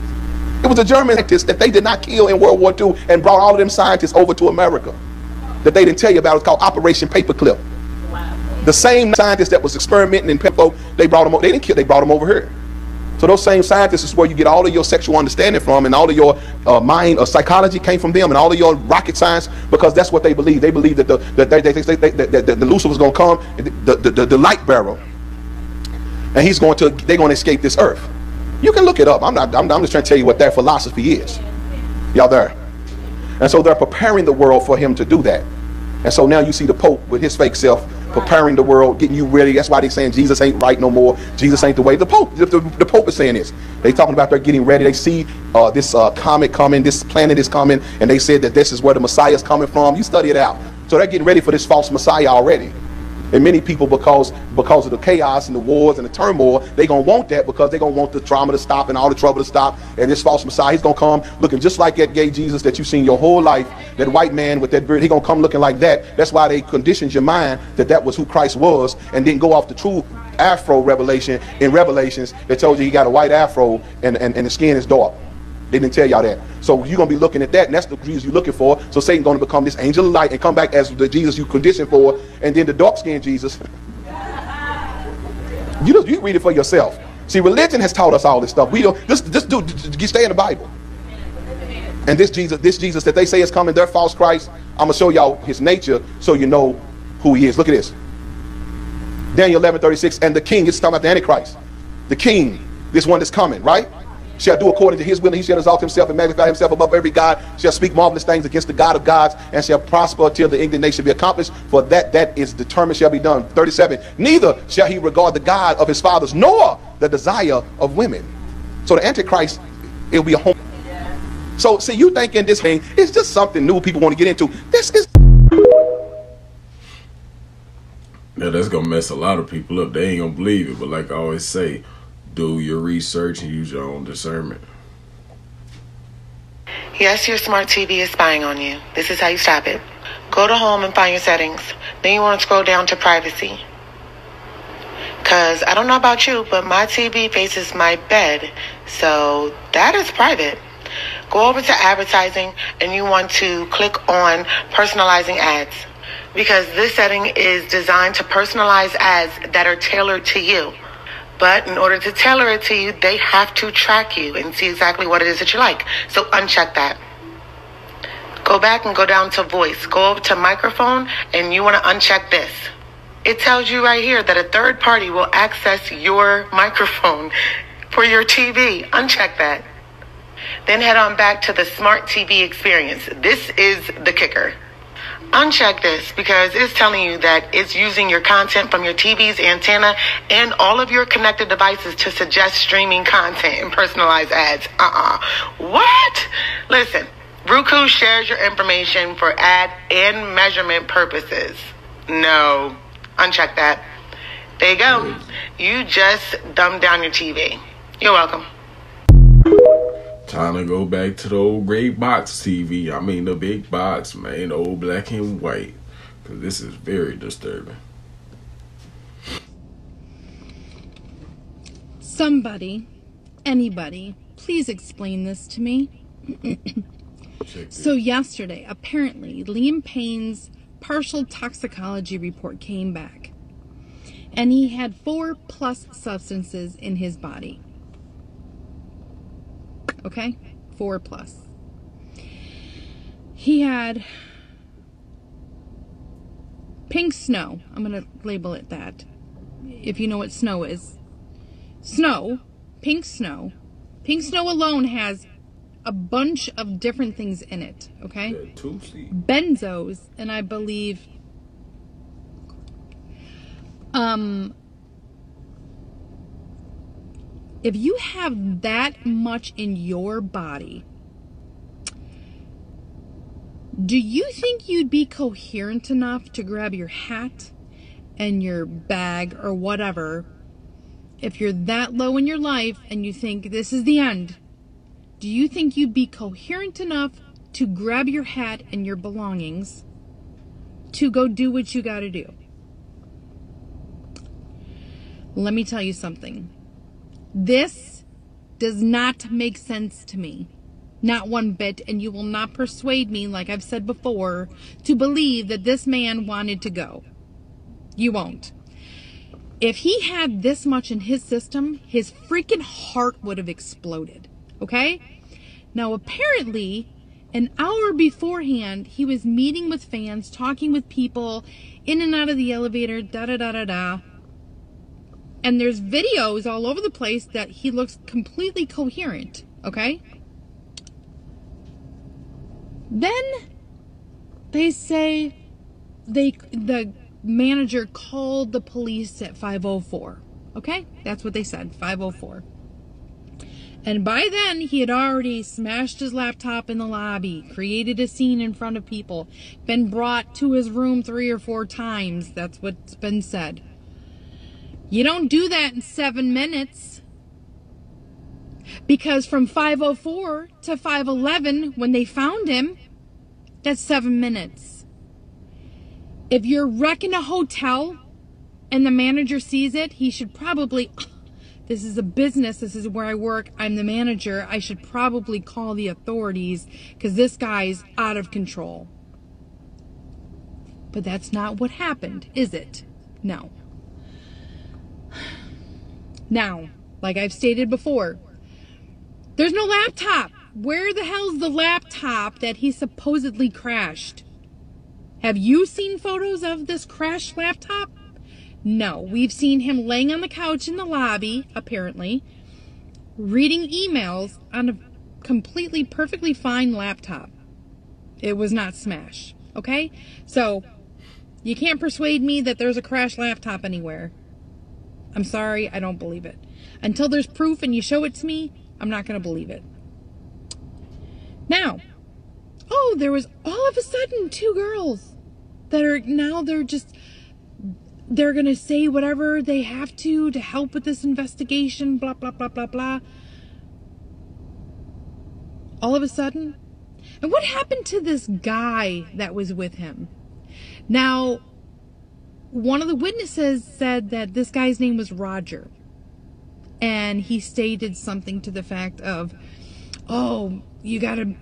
was a German scientist that they did not kill in World War II and brought all of them scientists over to America. That they didn't tell you about. It's called Operation Paperclip. Wow. The same scientists that was experimenting in Pempo, they brought them. They didn't kill. They brought them over here. So those same scientists is where you get all of your sexual understanding from, and all of your mind or psychology came from them, and all of your rocket science, because that's what they believe. They believe that the Lucifer's going to come, the light bearer, and they're going to escape this earth. You can look it up. I'm just trying to tell you what their philosophy is. Y'all there? And so they're preparing the world for him to do that. And so now you see the Pope with his fake self preparing the world, getting you ready. That's why they're saying Jesus ain't right no more. Jesus ain't the way. The Pope is saying this. They talking about they're getting ready. They see this comet coming, this planet is coming, and they said that this is where the Messiah is coming from. You study it out. So they're getting ready for this false Messiah already. And many people, because of the chaos and the wars and the turmoil, they're going to want that because they're going to want the trauma to stop and all the trouble to stop. And this false Messiah, he's going to come looking just like that gay Jesus that you've seen your whole life, that white man with that beard, he's going to come looking like that. That's why they conditioned your mind that was who Christ was, and didn't go off the true Afro revelation in Revelations that told you he got a white Afro and the skin is dark. They didn't tell y'all that. So you're going to be looking at that, and that's the Jesus you're looking for. So Satan's going to become this angel of light and come back as the Jesus you conditioned for, and then the dark-skinned Jesus. You read it for yourself. See, religion has taught us all this stuff. We don't, just stay in the Bible. And this Jesus that they say is coming, their false Christ, I'm going to show y'all his nature so you know who he is. Look at this. Daniel 11:36, and the king, it's talking about the Antichrist. The king, this one that's coming, right? Shall do according to his will, and he shall exalt himself and magnify himself above every god, shall speak marvelous things against the God of gods, and shall prosper till the indignation be accomplished, for that is determined shall be done. 37, neither shall he regard the God of his fathers, nor the desire of women. So the Antichrist, it'll be a home. So see, you thinking this thing is just something new people want to get into. This is... Now that's going to mess a lot of people up. They ain't going to believe it, but like I always say, do your research and use your own discernment. Yes, your smart TV is spying on you. This is how you stop it. Go to home and find your settings. Then you want to scroll down to privacy. Because I don't know about you, but my TV faces my bed. So that is private. Go over to advertising and you want to click on personalizing ads. Because this setting is designed to personalize ads that are tailored to you. But in order to tailor it to you, they have to track you and see exactly what it is that you like. So uncheck that. Go back and go down to voice. Go over to microphone and you want to uncheck this. It tells you right here that a third party will access your microphone for your TV. Uncheck that. Then head on back to the smart TV experience. This is the kicker. Uncheck this because it's telling you that it's using your content from your TV's antenna and all of your connected devices to suggest streaming content and personalized ads. What? Listen, Roku shares your information for ad and measurement purposes. No. Uncheck that. There you go. You just dumbed down your TV. You're welcome. Time to go back to the old gray box TV. I mean the big box, man. The old black and white. Because this is very disturbing. Somebody, anybody, please explain this to me. So yesterday, apparently, Liam Payne's partial toxicology report came back. And he had 4+ substances in his body. Okay? 4+. He had pink snow. I'm going to label it that. If you know what snow is. snow, pink snow. Pink snow alone has a bunch of different things in it, okay? Benzos, and I believe if you have that much in your body, do you think you'd be coherent enough to grab your hat and your bag or whatever if you're that low in your life and you think this is the end? Do you think you'd be coherent enough to grab your hat and your belongings to go do what you gotta do? Let me tell you something. This does not make sense to me. Not one bit, and you will not persuade me, like I've said before, to believe that this man wanted to go. You won't. If he had this much in his system, his freaking heart would have exploded. Okay? Now, apparently, an hour beforehand, he was meeting with fans, talking with people, in and out of the elevator, da-da-da-da-da. And there's videos all over the place that he looks completely coherent. Okay? Then they say the manager called the police at 5:04. Okay? That's what they said, 5:04. And by then, he had already smashed his laptop in the lobby, created a scene in front of people, been brought to his room 3 or 4 times. That's what's been said. You don't do that in 7 minutes. Because from 5:04 to 5:11, when they found him, that's 7 minutes. If you're wrecking a hotel and the manager sees it, he should probably, this is a business, this is where I work, I'm the manager, I should probably call the authorities because this guy's out of control. But that's not what happened, is it? No. Now, like I've stated before, there's no laptop. Where the hell's the laptop that he supposedly crashed? Have you seen photos of this crashed laptop? No. We've seen him laying on the couch in the lobby, apparently, reading emails on a completely, perfectly fine laptop. It was not smashed, okay? So, you can't persuade me that there's a crashed laptop anywhere. I'm sorry, I don't believe it. Until there's proof and you show it to me, I'm not going to believe it. Now, oh, there was all of a sudden 2 girls that are now they're going to say whatever they have to help with this investigation, blah, blah, blah, blah, blah. All of a sudden. And what happened to this guy that was with him? Now, one of the witnesses said that this guy's name was Roger. And he stated something to the fact of, oh, you gotta,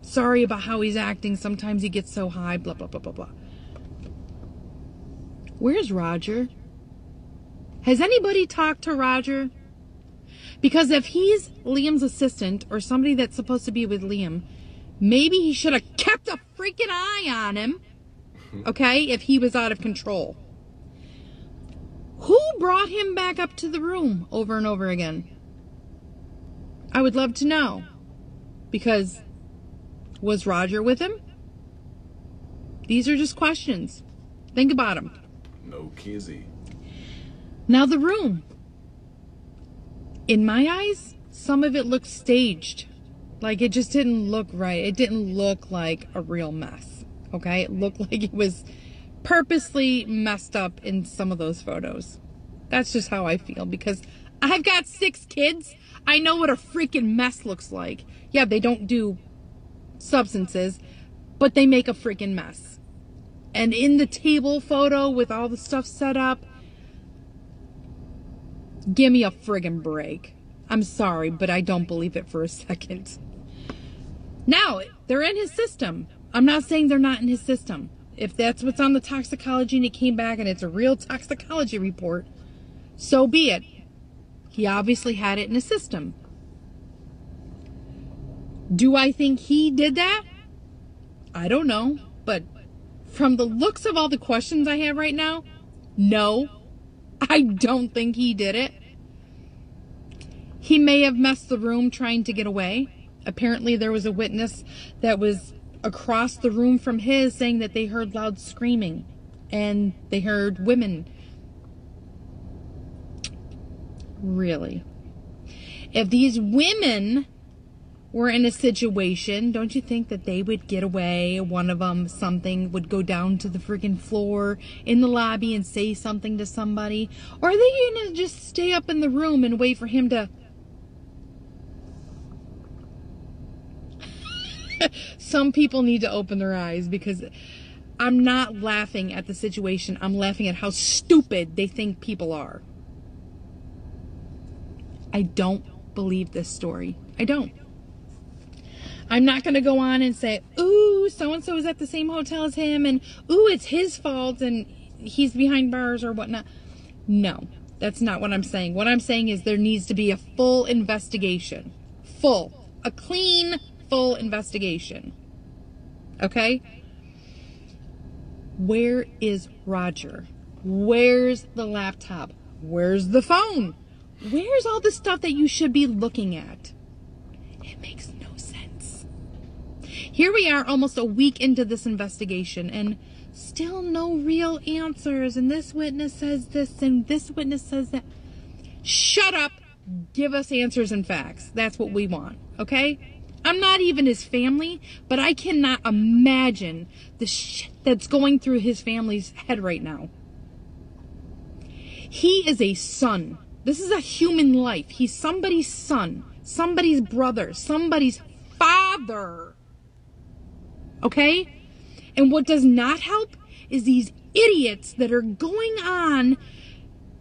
sorry about how he's acting. Sometimes he gets so high, blah, blah, blah, blah, blah. Where's Roger? Has anybody talked to Roger? Because if he's Liam's assistant or somebody that's supposed to be with Liam, maybe he should have kept a freaking eye on him. Okay, if he was out of control. Who brought him back up to the room over and over again? I would love to know. Because was Roger with him? These are just questions. Think about them. No kizzy. Now the room. In my eyes, some of it looked staged. Like it just didn't look right. It didn't look like a real mess. Okay, it looked like it was purposely messed up in some of those photos. That's just how I feel because I've got 6 kids. I know what a freaking mess looks like. Yeah, they don't do substances, but they make a freaking mess. And in the table photo with all the stuff set up, give me a friggin' break. I'm sorry, but I don't believe it for a second. Now, they're in his system. I'm not saying they're not in his system. If that's what's on the toxicology and it came back and it's a real toxicology report, so be it. He obviously had it in his system. Do I think he did that? I don't know. But from the looks of all the questions I have right now, no, I don't think he did it. He may have messed the room trying to get away. Apparently there was a witness that was across the room from his saying that they heard loud screaming and they heard women. Really? If these women were in a situation, don't you think that they would get away? One of them, something would go down to the freaking floor in the lobby and say something to somebody? Or are they going to just stay up in the room and wait for him to... Some people need to open their eyes, because I'm not laughing at the situation. I'm laughing at how stupid they think people are. I don't believe this story. I don't. I'm not going to go on and say, ooh, so-and-so is at the same hotel as him, and ooh, it's his fault, and he's behind bars or whatnot. No, that's not what I'm saying. What I'm saying is there needs to be a full investigation. A clean, full investigation. Okay? Where is Roger? Where's the laptop? Where's the phone? Where's all the stuff that you should be looking at? It makes no sense. Here we are almost a week into this investigation and still no real answers. And this witness says this and this witness says that. Shut up. Give us answers and facts. That's what we want. Okay? I'm not even his family, but I cannot imagine the shit that's going through his family's head right now. He is a son. This is a human life. He's somebody's son, somebody's brother, somebody's father. Okay? And what does not help is these idiots that are going on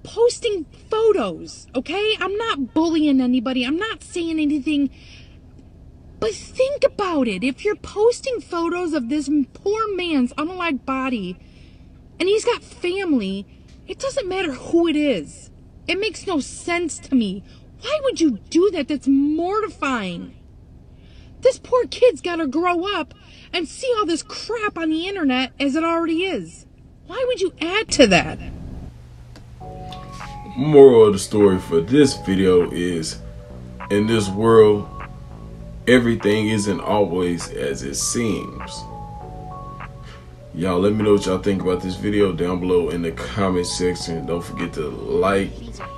posting photos. Okay? I'm not bullying anybody. I'm not saying anything. But think about it. If you're posting photos of this poor man's unalive body and he's got family, it doesn't matter who it is. It makes no sense to me. Why would you do that? That's mortifying. This poor kid's got to grow up and see all this crap on the internet as it already is. Why would you add to that? Moral of the story for this video is, in this world, everything isn't always as it seems. Y'all let me know what y'all think about this video down below in the comment section. Don't forget to like,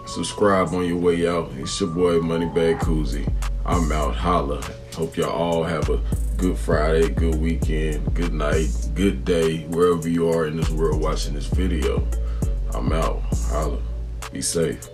subscribe on your way out. It's your boy MoneybaggCoo. I'm out. Holla. Hope y'all all have a good Friday, good weekend, good night, good day, wherever you are in this world watching this video. I'm out. Holla. Be safe.